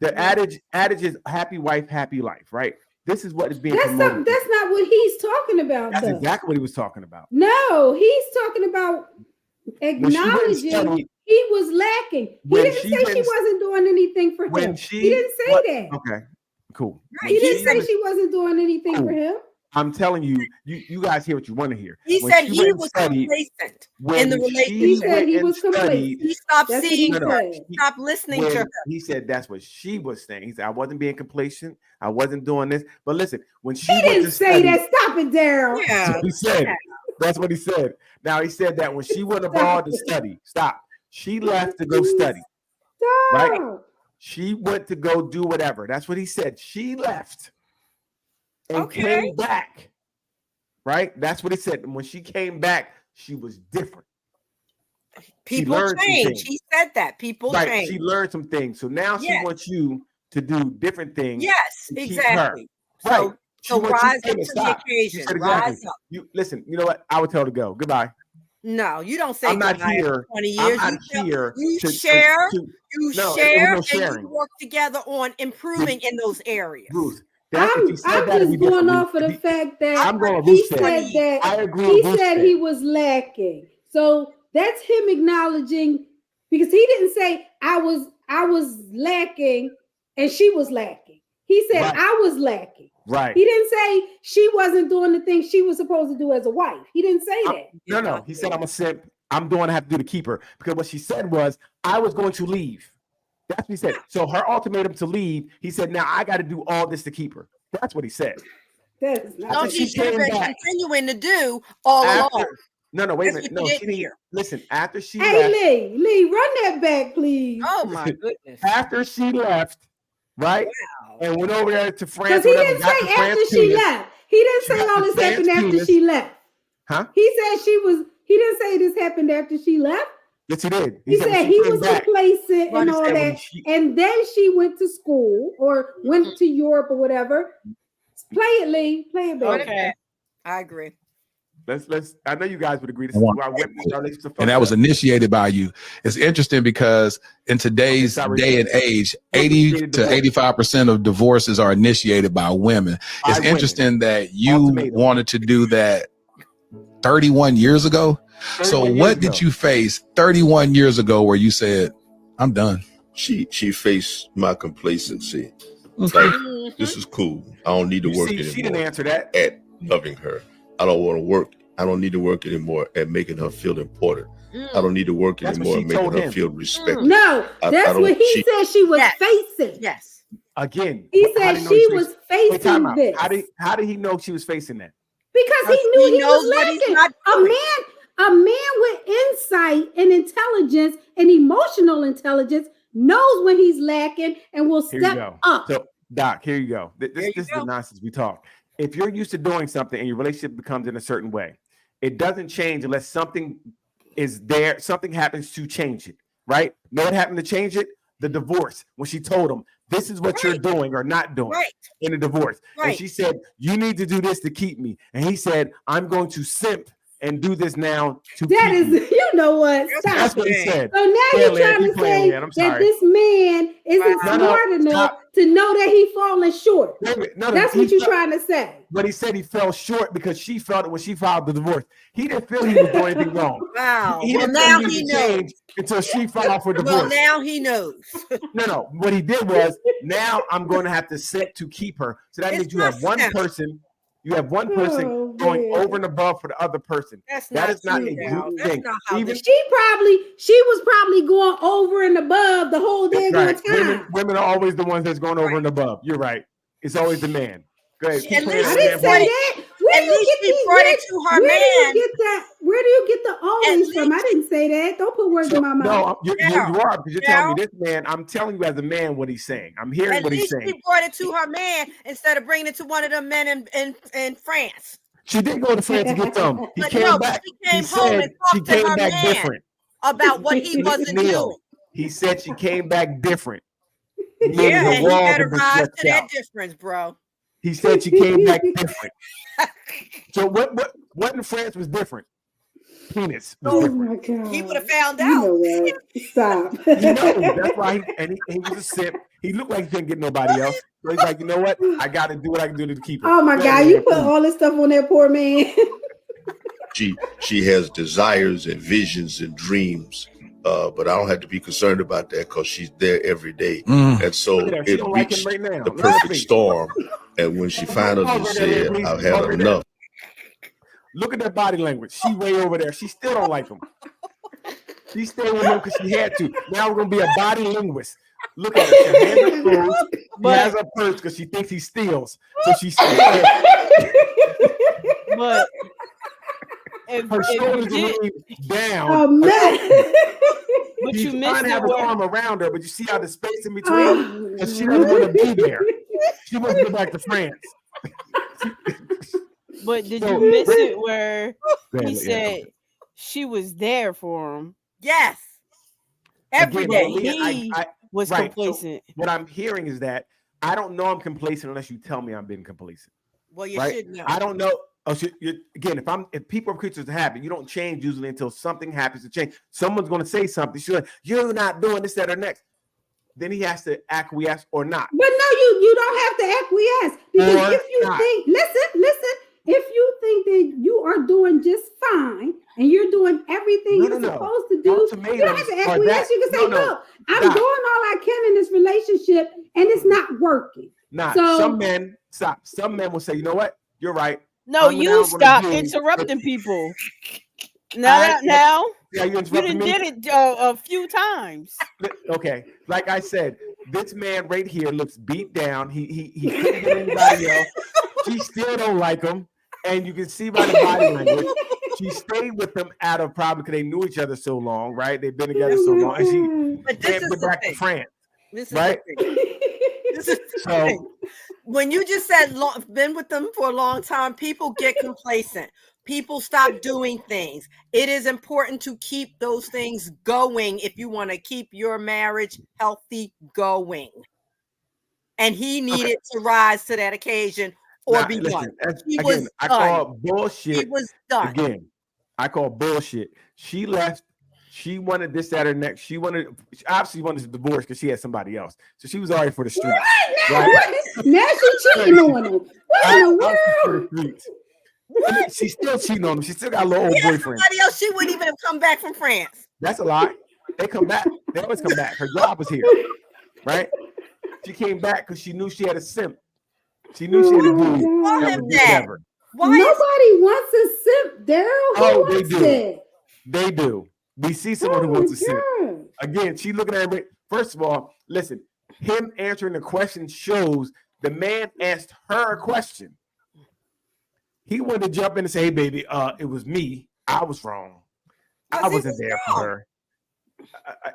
The adage is happy wife, happy life, right? This is what is being promoted. That's not what he's talking about. That's though. exactly what he was talking about. No, he's talking about acknowledging he was lacking. He didn't say she wasn't doing anything for him. He didn't say that. Okay, cool. He didn't say she wasn't doing anything for him. I'm telling you, you guys hear what you want to hear. He said he was complacent in the relationship. He said he was complacent. He stopped seeing her. He stopped listening to her. He said that's what she was saying. He said, I wasn't being complacent. I wasn't doing this. But listen, when she didn't say that. Stop it, Daryl. Yeah. That's what he said. That's what he said. Now he said that when she went abroad to study, she left to go study. Right? She went to go do whatever. That's what he said. She left. And came back, right? That's what he said. And when she came back, she was different. People change. He said that. People change. She learned some things. So now she wants you to do different things. Yes, to keep exactly. her. So, Right. so wants rise you up to the stop. She occasion. said exactly. Rise up. You listen. You know what? I would tell her to go. Goodbye. No, you don't say I'm not goodbye here. after 20 I'm years. not here. You to share, no, there was share, no and sharing. you work together on improving in those areas. Ruth, I'm just going off of the fact that I'm going he Ruth said. said that I agree he with Ruth said said. he was lacking. So that's him acknowledging, because he didn't say I was lacking and she was lacking. He said Right. I was lacking. Right. He didn't say she wasn't doing the things she was supposed to do as a wife. He didn't say that. No. He said I'm a simp. I'm doing what I have to do to keep her, because what she said was I was going to leave. That's what he said. So her ultimatum to leave, he said, now I got to do all this to keep her. That's what he said. That is not No, what she should have came been back. continuing to do all along. No, wait a That's minute. what No, you she didn't didn't hear. listen. After she Hey left, Lee, run that back, please. Oh my goodness. after she left, right? Wow. And went over there to France. Because he whatever, didn't got say the after France she penis. left. He didn't She say got all the this France happened after penis. she left. Huh? He said he didn't say this happened after she left. Yes, he did. He when said she he came was back- complacent Right, and he all said when that. And then she went to school or went to Europe or whatever. Play it, Lee. Play it, baby. Okay. I agree. Let's. I know you guys would agree. This is why women are relationships. And that was initiated by you. It's interesting because in today's day and age, 80 to 85% of divorces are initiated by women. It's interesting that you wanted to do that 31 years ago. So 31 what years did ago. you face 31 years ago where you said, I'm done? She faced my complacency. Like, this is cool. I don't need to You work see, anymore. she didn't answer that. At loving her. I don't want to work. I don't need to work anymore at making her feel important. I don't need to work That's what anymore she at making told her him. feel respected. No, I that's don't- what he said she was facing. Yes. Again, He how said did he know she was was Wait, time facing out. this. How did he know she was facing that? Because he knew he knows was what he's lacking. not doing. A man with insight and intelligence and emotional intelligence knows when he's lacking and will Here you step go. up. So, Doc, here you go. This There you is go. the nonsense we talk. If you're used to doing something and your relationship becomes in a certain way, it doesn't change unless something is there, something happens to change it, right? Know what happened to change it? The divorce. When she told him, this is what you're doing or not doing in a divorce. And Right. she said, you need to do this to keep me. And he said, I'm going to simp and do this now to That keep is, you. you know what? Stop. That's what he said. So now Yeah, you're Lynn, trying keep to playing, say Lynn. I'm that sorry. this man isn't No, smart enough to know that he's falling short. Wait a minute. No, That's he what you're felt- trying to say. But he said he fell short because she felt it when she filed the divorce. He didn't feel he was doing anything wrong. Wow. He Well, didn't now feel he needed to knows. change until she filed for divorce. Well, now he knows. No. What he did was, now I'm going to have to simp to keep her. So that means you have one person. You have one person Oh, going man. over and above for the other person. That's That not is not true, a Val. group That's thing. not how Even She was probably going over and above the whole day right. time. Women are always the ones that's going over and above. You're right. It's always the man. Go ahead. Keep At playing least that I didn't damn say ball. that. Where At do you least get she these? brought it to her Where do you man. get that? Where do you get the always from? I didn't say that. Don't put words in my mouth. No, you are, because you're telling me Yeah. this man. I'm telling you as a man what he's saying. I'm hearing At what he's least saying. she brought it to her man instead of bringing it to one of the men in France. She did go to France to get some. He But came no, back. she came he home said and talked she to came her back man different. about what he wasn't Neil, doing. he said she came back different. Meaning Yeah, the and he walls better have been rise stretched to that out. difference, bro. He said she came back different. So what in France was different? Penis was Oh different. my god. He would have found You out. know what? Stop. You know, that's why he was a simp. He looked like he couldn't get nobody else. So he's like, you know what? I got to do what I can do to keep her. Oh my Go god, ahead, you man, put please. all this stuff on that poor man. She has desires and visions and dreams. But I don't have to be concerned about that because she's there every day. And so Look at her. She it don't like him reached right now. the Look at her perfect face. storm. And when she finally Over there, said, please. I've had Over there. enough, Look at that body language. She way over there. She still don't like him. She stayed with him because she had to. Now we're gonna be a body linguist. Look at her. She has her clothes. She has her purse because she thinks he steals. So she steals. But if, Her shoulders you are did, really down. Oh man. but He's you trying missed to it have his where arm around her, but you see how the space in Oh, between? Because she doesn't want to be there. She wants to go back to France. but did So, you miss Rick- it where Go ahead, he yeah. said she was there for him? Yes. Every Again, day. Leah, was Right. complacent. So what I'm hearing is that I don't know I'm complacent unless you tell me I'm being complacent. Well, you right? should know. I don't know. Oh, again, if people are creatures of habit, you don't change usually until something happens to change. Someone's going to say something. She's like, "You're not doing this, that, or next." Then he has to acquiesce or not. But no, you don't have to acquiesce, because Or if you not. think, listen, if you think that you are doing just fine and you're doing everything No, you're no, no. supposed to do, you don't have to Ultimatums are acquiesce. that- You can say, no, no. "Look, I'm Stop. doing all I can in this relationship, and it's not working." Not So- some men stop. Some men will say, "You know what? You're right." No, I'm you now gonna stop do- interrupting people. Now, Yeah, you you interrupted done me. did it a few times. Okay, like I said, this man right here looks beat down. He couldn't get anybody else. She still don't like him, and you can see by the body language. She stayed with him out of probably because they knew each other so long, right? They've been together so long, and she But this can't is go the back to thing. France, This is right? the thing. This is the So thing. When you just said been with them for a long time, people get complacent. People stop doing things. It is important to keep those things going if you want to keep your marriage healthy going. And he needed to rise to that occasion or Nah, be listen, done. He again, was I done. call bullshit. He was done. Again, I call bullshit. She left. She wanted this, that, or next. She obviously wanted a divorce because she had somebody else. So she was already for the street. Now she's cheating on him. What in the world? She's still cheating on him. She still got a little old boyfriend. Somebody else, she wouldn't even have come back from France. That's a lie. They come back. They always come back. Her job was here, right? She came back because she knew she had a simp. She knew she had a dude that would do whatever. Nobody wants a simp, Daryl. Oh, Who they wants do. it? They do. We see someone who wants a simp. Again, she looking at it. First of all, listen, him answering the question shows the man asked her a question. He wanted to jump in and say, "Hey, baby, it was me. I was wrong. I wasn't there for her."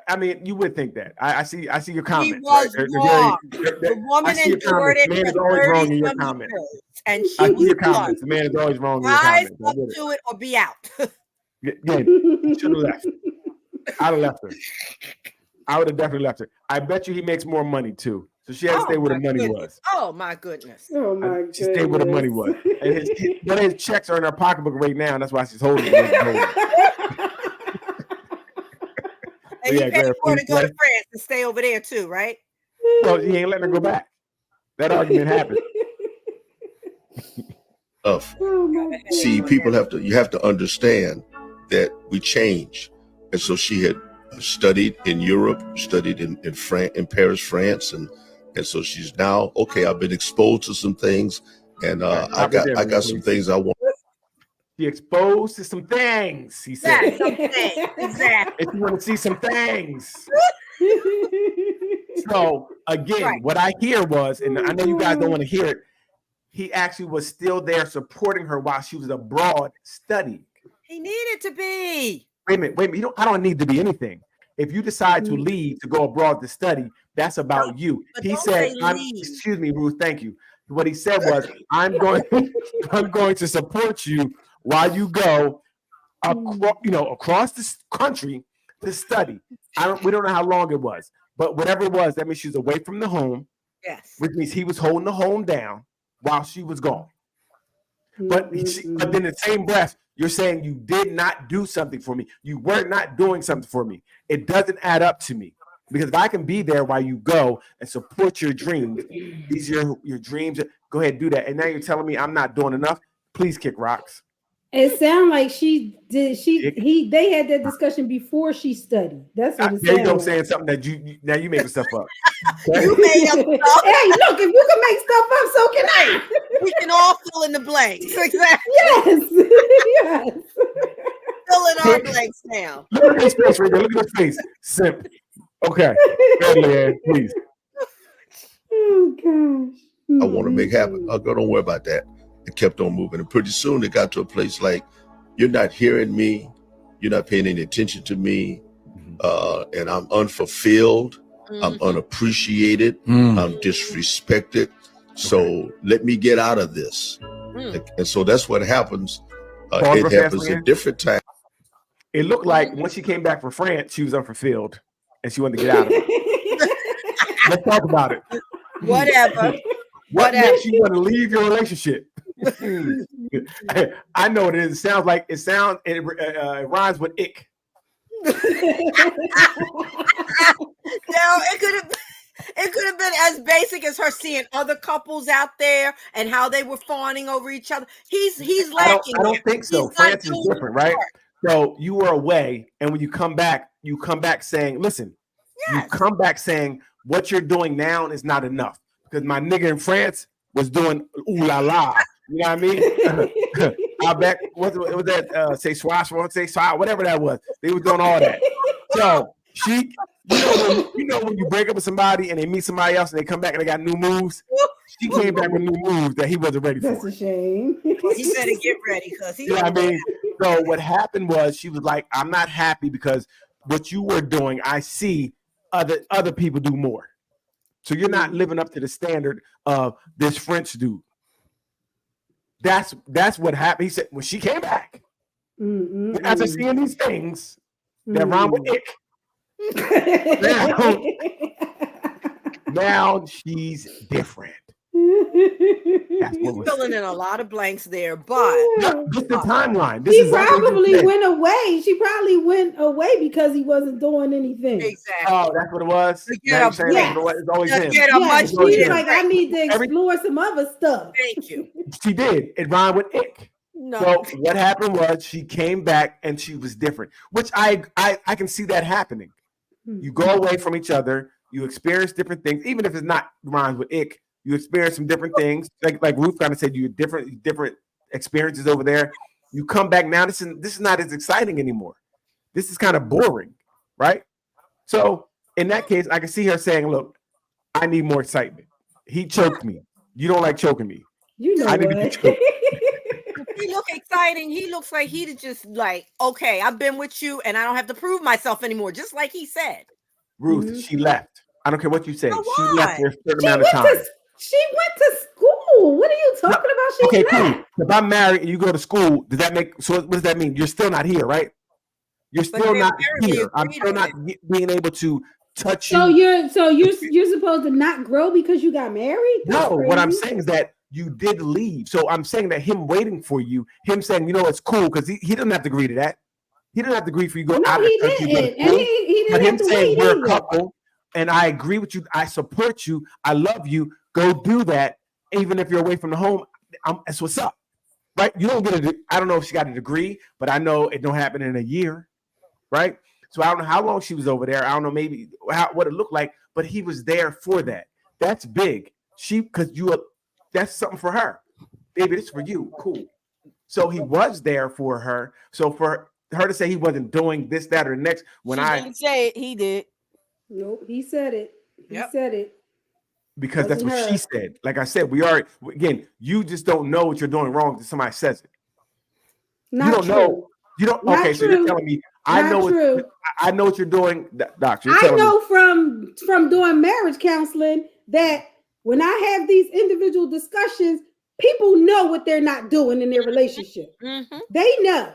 I mean, you would think that. I see your comments. He was right? wrong. They're The woman endured it The man is for always wrong in your 30-some comments. years, and she I see was your done. comments. The man is always wrong in your Rise comments. I up get it. to it or be out. Again, should have left. I'd have left her. I would have definitely left her. I bet you he makes more money too. So she had to stay where the money was. Oh my goodness. Oh my goodness. She stayed where the money was. And his checks are in her pocketbook right now, and that's why she's holding it. And Yeah, you paid girl, for her to please go to play. France and stay over there too, right? Well, he ain't letting her go back. That argument happened. See, people you have to understand that we change. And so she had studied in Europe, studied in France, in Paris, France, and so she's now okay. I've been exposed to some things, and I got some things I want. She exposed to some things. He said, That's something. Exactly. "If you want to see some things." So again, what I hear was, and I know you guys don't want to hear it, he actually was still there supporting her while she was abroad studying. He needed to be. Wait a minute. I don't need to be anything. If you decide to leave to go abroad to study, that's about you. He said, "Excuse me, Ruth. Thank you." What he said was, "I'm going to support you while you go across this country to study." We don't know how long it was, but whatever it was, that means she's away from the home. Yes. Which means he was holding the home down while she was gone. But then in the same breath, you're saying you did not do something for me. You were not doing something for me. It doesn't add up to me. Because if I can be there while you go and support your dreams, these are your dreams. Go ahead and do that. And now you're telling me I'm not doing enough. Please kick rocks. It sounds like she did. They had that discussion before she studied. That's what it There you go, sounds like. saying something that you making stuff up. You made up stuff. Hey, look, if you can make stuff up, so can I. We can all fill in the blanks. Exactly. Yes. Yes. Fill in our blanks now. Look at his face right there. Look at his face. Simp. Okay. Leanne, please. Oh gosh. I want to make happen. Oh, girl, don't worry about that. It kept on moving. And pretty soon it got to a place like, you're not hearing me. You're not paying any attention to me. And I'm unfulfilled. I'm unappreciated. I'm disrespected. So let me get out of this. And so that's what happens. It happens at different times. It looked like when she came back from France, she was unfulfilled and she wanted to get out of it. Let's talk about it. Whatever. What makes you want to leave your relationship? I know what it is. It sounds like it rhymes with ick. No, it could have been as basic as her seeing other couples out there and how they were fawning over each other. He's lacking. I don't think so. France is different, right? So you were away, and when you come back saying, listen, you come back saying what you're doing now is not enough. Because my nigga in France was doing ooh la la. You know what I mean? I bet what was that say swash, say swat, whatever that was. They were doing all that. So she you know when you break up with somebody and they meet somebody else and they come back and they got new moves. She came back with new moves that he wasn't ready for. That's a shame. He better get ready because he. You know what I mean? So what happened was she was like, I'm not happy because what you were doing, I see other people do more. So you're not living up to the standard of this French dude. That's what happened. He said when she came back, after seeing these things that rhyme with ick, now she's different. You're filling in a lot of blanks there, but just the timeline. She probably went away. She probably went away because he wasn't doing anything. Exactly. Oh, that's what it was. It's always him. She's like, I need to explore some other stuff. Thank you. She did. It rhymed with ick. No. So what happened was she came back and she was different, which I can see that happening. You go away from each other, you experience different things, even if it's not rhymes with ick. You experience some different things, like Ruth kind of said. You had different experiences over there. You come back now. This is not as exciting anymore. This is kind of boring, right? So in that case, I can see her saying, "Look, I need more excitement. He choked me. You don't like choking me. You know I need to be choked." He look exciting. He looks like he just like, okay, I've been with you, and I don't have to prove myself anymore. Just like he said. Ruth, she left. I don't care what you say. So she left for a certain amount of time. She went to school. What are you talking about? She okay, left. cool. If I'm married and you go to school, does that make so? What does that mean? You're still not here, right? You're still not here. I'm still not being able to touch you. So you're supposed to not grow because you got married? That's no, what I'm crazy. saying is that you did leave. So I'm saying that him waiting for you, him saying, you know, it's cool because he doesn't have to agree to that. He didn't have to agree for you to go out of the country. Didn't. And he didn't but him have to saying wait we're either. a couple and I agree with you, I support you, I love you, go do that, even if you're away from the home. That's what's up, right? You don't get I don't know if she got a degree, but I know it don't happen in a year, right? So I don't know how long she was over there. I don't know maybe what it looked like, but he was there for that. That's big. That's something for her. Baby, this is for you. Cool. So he was there for her. So for her to say he wasn't doing this, that, or the next, when She didn't say it, he did. Nope, he said it. He said it. Because that's what Wasn't she her. said. Like I said, again, you just don't know what you're doing wrong until somebody says it. Not you don't true. know. You don't. Not okay, so you're true. telling me I Not know. true. I know what you're doing, doctor. You're I telling know me. from doing marriage counseling that when I have these individual discussions, people know what they're not doing in their relationship. They know.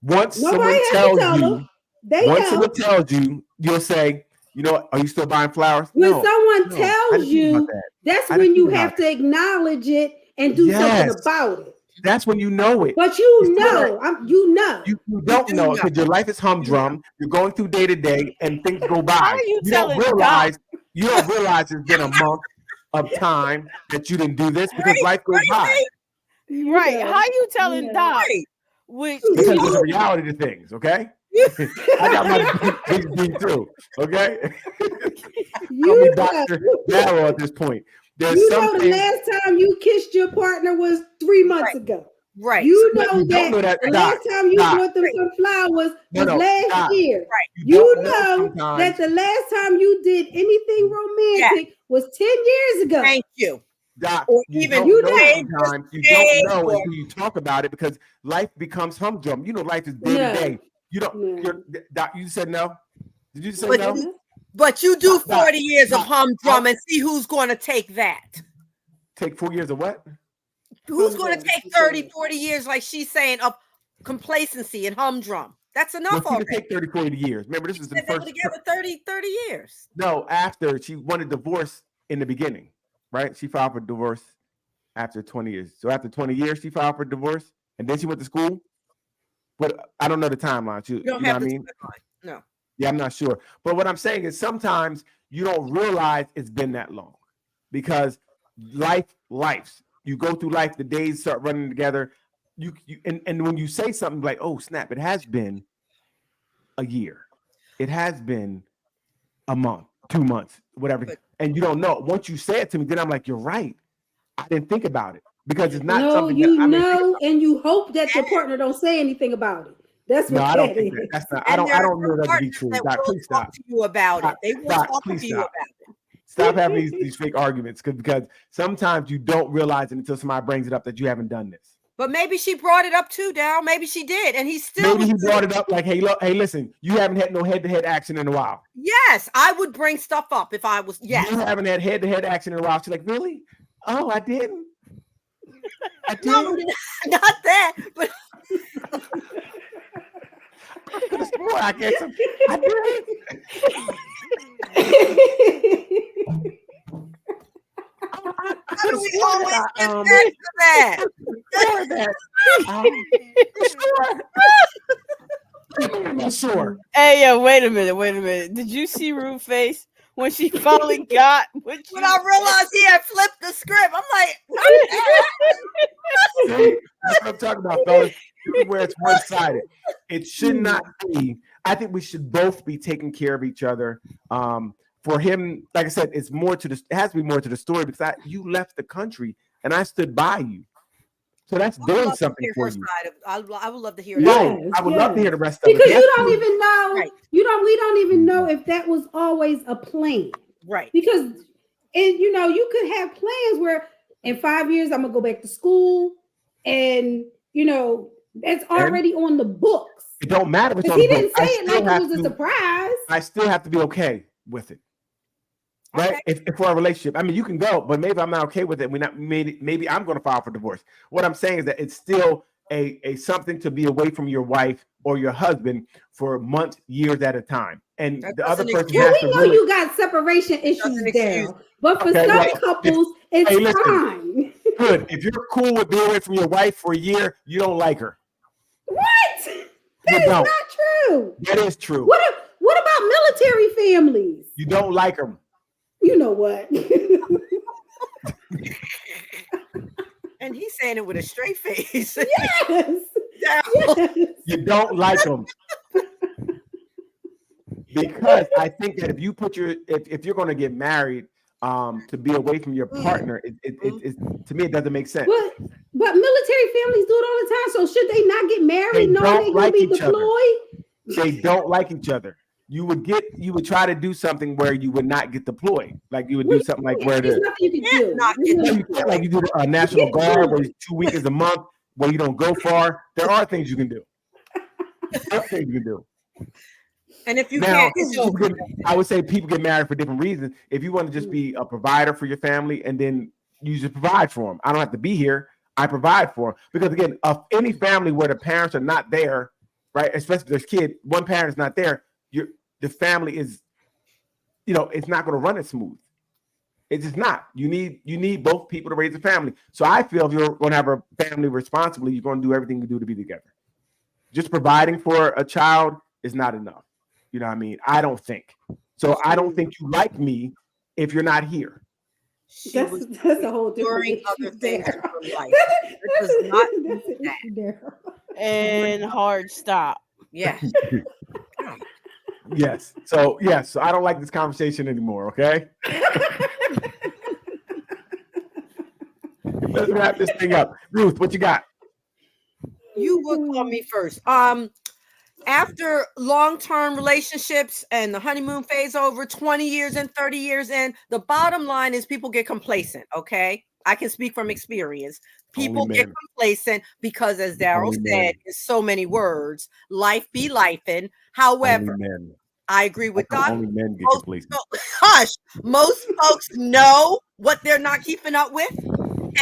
Once Nobody someone has to tells tell you, them. They once know. someone tells you, you'll say, you know what? Are you still buying flowers? When No, someone no, I tells didn't think you, about that. that's I when didn't you think have about to acknowledge it and do something Yes. about it. That's when you know it. But you know, you know. You don't know it because your life is humdrum. You're going through day to day, and things go by. How are you don't telling realize. You don't realize it's been a month of time that you didn't do this because life goes by. Right. How you telling Doc? Which Because there's a reality to things. Okay. I got my PhD too. Okay. Call me Dr. Darrow at this point. There's You know the something. last time you kissed your partner was 3 months ago. Right. You But know you don't know that, the Doc, last time you Doc. bought them some flowers No, was no, last Doc. year. Right. You You don't know know sometimes. that the last time you did anything romantic was 10 years ago. Thank you. Doc, Or you even don't know day sometimes. You day don't know or- until you talk about it because life becomes humdrum. You know, life is day No. to day. You don't. No. Doc, you said no. Did you say But, no? but you do Doc, 40 years of Doc, humdrum and see who's going to take that. Take 4 years of what? Who's going to Humdrum, take 30, 40 years, like she's saying, of complacency and humdrum? That's Well, enough she could already. take 30, 40 years. Remember, this is the They were first. together 30 years. No, after she wanted divorce in the beginning, right? She filed for divorce after 20 years. So after 20 years, she filed for divorce, and then she went to school. But I don't know the timeline. You You don't know have what I the mean? timeline. No. Yeah, I'm not sure. But what I'm saying is sometimes you don't realize it's been that long because life. You go through life, the days start running together. And when you say something like, "Oh snap!" It has been a year. It has been a month, 2 months, whatever. And you don't know. Once you say it to me, then I'm like, "You're right. I didn't think about it because it's not No, something you that I know, and you hope that your partner don't say anything about it. That's what No, I don't that think is. that. That's not. I don't know that to be true. Doc, please stop. To you about it. They will Doc, talk please to you stop. about it. Stop having these fake arguments because sometimes you don't realize it until somebody brings it up that you haven't done this. But maybe she brought it up too, Dow. Maybe she did, and he still. Maybe he brought it up like, "Hey, look, hey, listen, you haven't had no head-to-head action in a while." Yes, I would bring stuff up if I was. Yes, You haven't had head-to-head action in a while. She's like, "Really? Oh, I didn't. I did. No, not that. But I could have sworn I guess I did." How do we always get back to that? I'm not sure. Hey, yo, wait a minute. Did you see Ruth's face when she finally got what When I realized he had flipped the script, I'm like, See, that's what I'm talking about, fellas. This is where it's one-sided. It should not be. I think we should both be taking care of each other. For him, like I said, it's more to the. It has to be more to the story because you left the country and I stood by you. So that's doing something for you. I would love to hear Right. that. I would love to hear the rest of it. Because Yes, you don't please. even know. Right. We don't even know if that was always a plan. Right. Because you could have plans where in 5 years I'm gonna go back to school, and that's already on the books. It don't matter if it's Because on he the didn't book. say I it still like it have was a to- surprise. I still have to be okay with it. Right? If for a relationship, I mean, you can go, but maybe I'm not okay with it. Maybe I'm going to file for divorce. What I'm saying is that it's still a something to be away from your wife or your husband for months, years at a time, and the other person Well, has we to know really. you got separation issues there, but for Okay, some well, couples, hey, it's listen. fine. Good. If you're cool with being away from your wife for a year, you don't like her. What? You That is don't. not true. That is true. What about military families? You don't like them. You know what? And he's saying it with a straight face. Yes. You don't like them. Because I think that if you put if you're going to get married to be away from your partner, it to me it doesn't make sense. But military families do it all the time. So should they not get married They knowing don't they're like going to be each other. deployed? They don't like each other. You would try to do something where you would not get deployed. Like you would do something like where There's the nothing you can do. No, you can't, like you do a National Guard where 2 weeks is a month where you don't go far. There are things you can do. There are things you can do. And if you Now, can't, it's over. I would say people get married for different reasons. If you want to just be a provider for your family and then you just provide for them, I don't have to be here. I provide for them. Because again, of any family where the parents are not there, right? Especially if there's kid, one parent is not there, the family is, it's not going to run it smooth. It's just not. You need both people to raise a family. So I feel if you're going to have a family responsibly, you're going to do everything you do to be together. Just providing for a child is not enough. You know what I mean? I don't think. So I don't think you like me if you're not here. That's a whole different Doing other issue things there. in life. It does not do That's an that. issue there. And hard stop. Yeah. Yes. So I don't like this conversation anymore. Okay. Let's wrap this thing up. Ruth, what you got? You would call me first. After long-term relationships and the honeymoon phase over, 20 years and 30 years in, the bottom line is people get complacent. Okay. I can speak from experience. People Only get men. complacent because, as Daryl Only said men. in so many words, life be lifing. However, Only men. I agree with Doc. Only men get Most, complacent. hush. Most folks know what they're not keeping up with.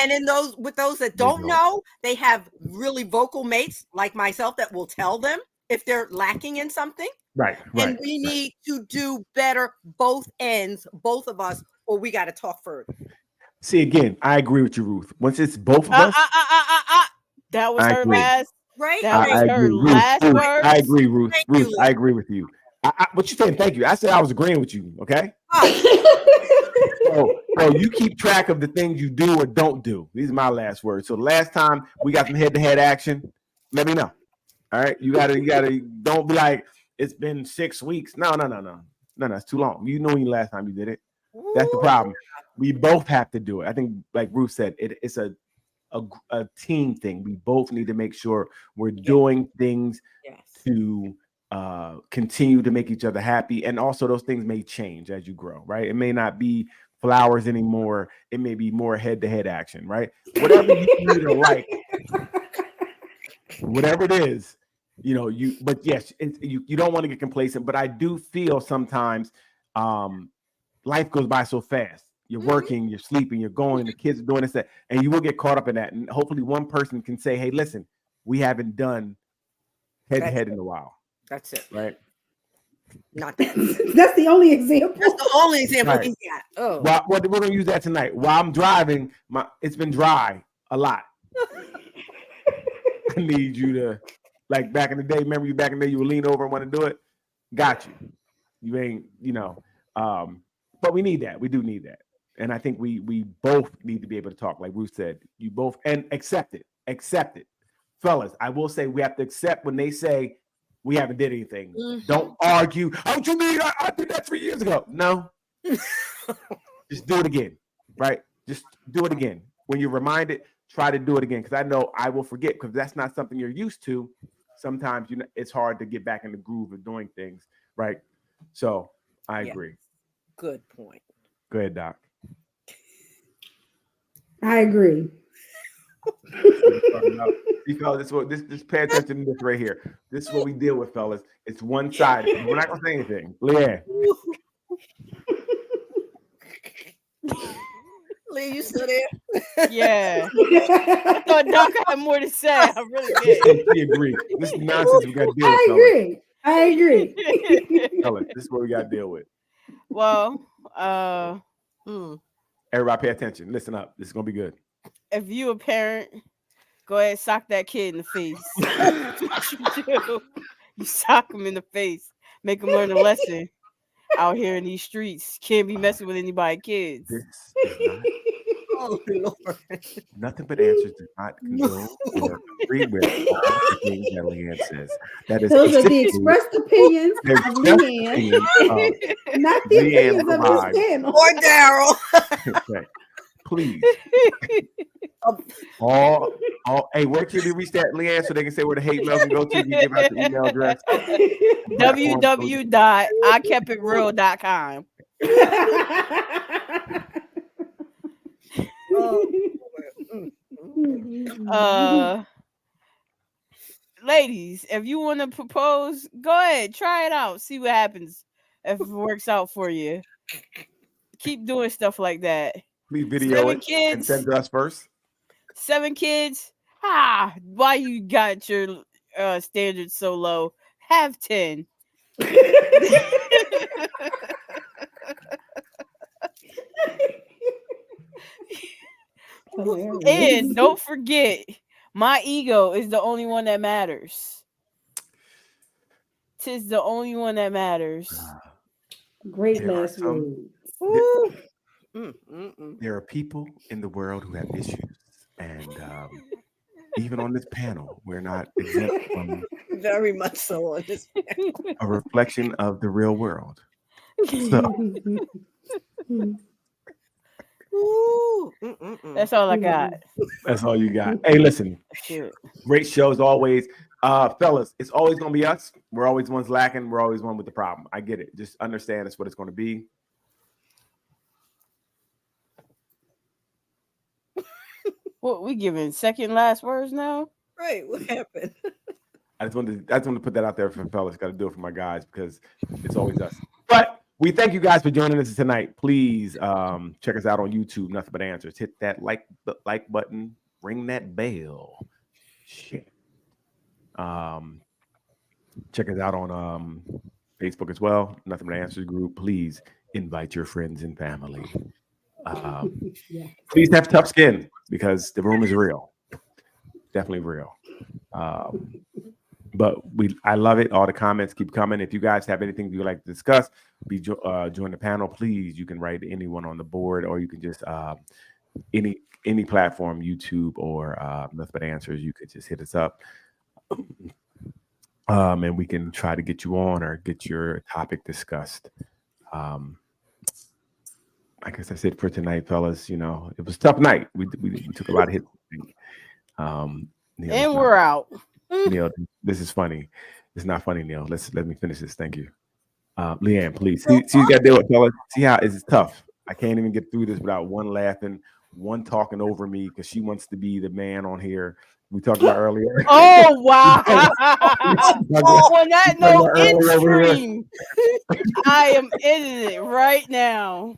And in those that don't know, they have really vocal mates like myself that will tell them if they're lacking in something. Right. And we need to do better, both ends, both of us, or we got to talk further. See, again, I agree with you, Ruth. Once it's both of us, that was I her agree. last. Right. That was her agree. last Ruth, word. I agree, Ruth. Thank Ruth, you, I agree with you. What you saying? Thank you. I said I was agreeing with you. Okay. So you keep track of the things you do or don't do. These are my last words. So the last time we got some head-to-head action, let me know. All right. You gotta. Don't be like it's been 6 weeks. No. It's too long. You know when the last time you did it. That's the problem. We both have to do it. I think, like Ruth said, it's a team thing. We both need to make sure we're doing things to continue to make each other happy. And also those things may change as you grow, right? It may not be flowers anymore. It may be more head-to-head action, right? Whatever you need or like, whatever it is, but yes, you don't want to get complacent, but I do feel sometimes life goes by so fast. You're working, you're sleeping, you're going, the kids are doing this, that, and you will get caught up in that. And hopefully one person can say, hey, listen, we haven't done head-to-head in a while. That's it. Right. Not that. That's the only example. That's the only example Right. we got. Oh. Well, we're going to use that tonight. While I'm driving, it's been dry a lot. I need you to, like back in the day, remember you back in the day, you would lean over and want to do it? Got you. You ain't, but we need that. We do need that. And I think we both need to be able to talk, like Ruth said. You both, and accept it. Accept it. Fellas, I will say we have to accept when they say we haven't did anything. Don't argue. Oh, what you mean? I did that 3 years ago. No. Just do it again, right? Just do it again. When you're reminded, try to do it again. Because I know I will forget, because that's not something you're used to. Sometimes it's hard to get back in the groove of doing things, right? So I agree. Good point. Go ahead, Doc. I agree. Because this pay attention to this right here. This is what we deal with, fellas. It's one sided. We're not gonna say anything. Leanne. Lee, you still there? Yeah. I thought Doc had more to say. I really did. We agree. This is nonsense we got to deal with. I agree. Fellas, this is what we got to deal with. Well, Everybody pay attention. Listen up. This is gonna be good. if you a parent, go ahead and sock that kid in the face. That's what you do. You sock him in the face. Make him learn a lesson out here in these streets. Can't be messing with anybody's kids. Oh, Lord. Nothing but answers do not condone or agree with the things that Leanne says. That is those are the expressed opinions of Leanne, not the opinions of this panel. Or Daryl. Okay. Please. Hey, where can you reach that, Leanne, so they can say where the hate mail can go to? You give out the email address. www.ikeptitreal.com. Ladies, if you want to propose, go ahead, try it out, see what happens. If it works out for you, keep doing stuff like that. Please video it and send to us first. 7 kids. Why you got your standards so low? Have 10. And don't forget, my ego is the only one that matters. 'Tis the only one that matters. Great last words. There are people in the world who have issues, and even on this panel, we're not exempt from very much so on this panel. A reflection of the real world. So. That's all I got. That's all you got. Hey, listen. Great show as always. Fellas, it's always going to be us. We're always ones lacking. We're always one with the problem. I get it. Just understand that's what it's going to be. What, we giving second last words now? Right. What happened? I just wanted to put that out there for fellas. Got to do it for my guys because it's always us. But we thank you guys for joining us tonight. Please check us out on YouTube. Nothing but answers. Hit that like button. Ring that bell. Shit. Check us out on Facebook as well. Nothing But Answers group. Please invite your friends and family. Yeah. Please have tough skin because the room is real. Definitely real. But I love it. All the comments keep coming. If you guys have anything you'd like to discuss, join the panel. Please, you can write anyone on the board, or you can just any platform, YouTube or Nothing But Answers. You could just hit us up, and we can try to get you on or get your topic discussed. I guess that's it for tonight, fellas. You know, it was a tough night. We took a lot of hits. Neil, And we're out. Neil, this is funny. It's not funny, Neil. Let me finish this. Thank you. Leanne, please. See you got to do it, fellas. See how it's tough. I can't even get through this without one laughing, one talking over me because she wants to be the man on here. We talked about earlier. Oh, wow. On that note, in stream, I am editing it right now.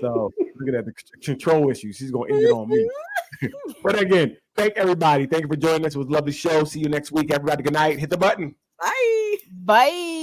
So look at that, the control issue. She's going to end it on me. But again, thank everybody. Thank you for joining us. It was a lovely show. See you next week, everybody. Good night. Hit the button. Bye. Bye.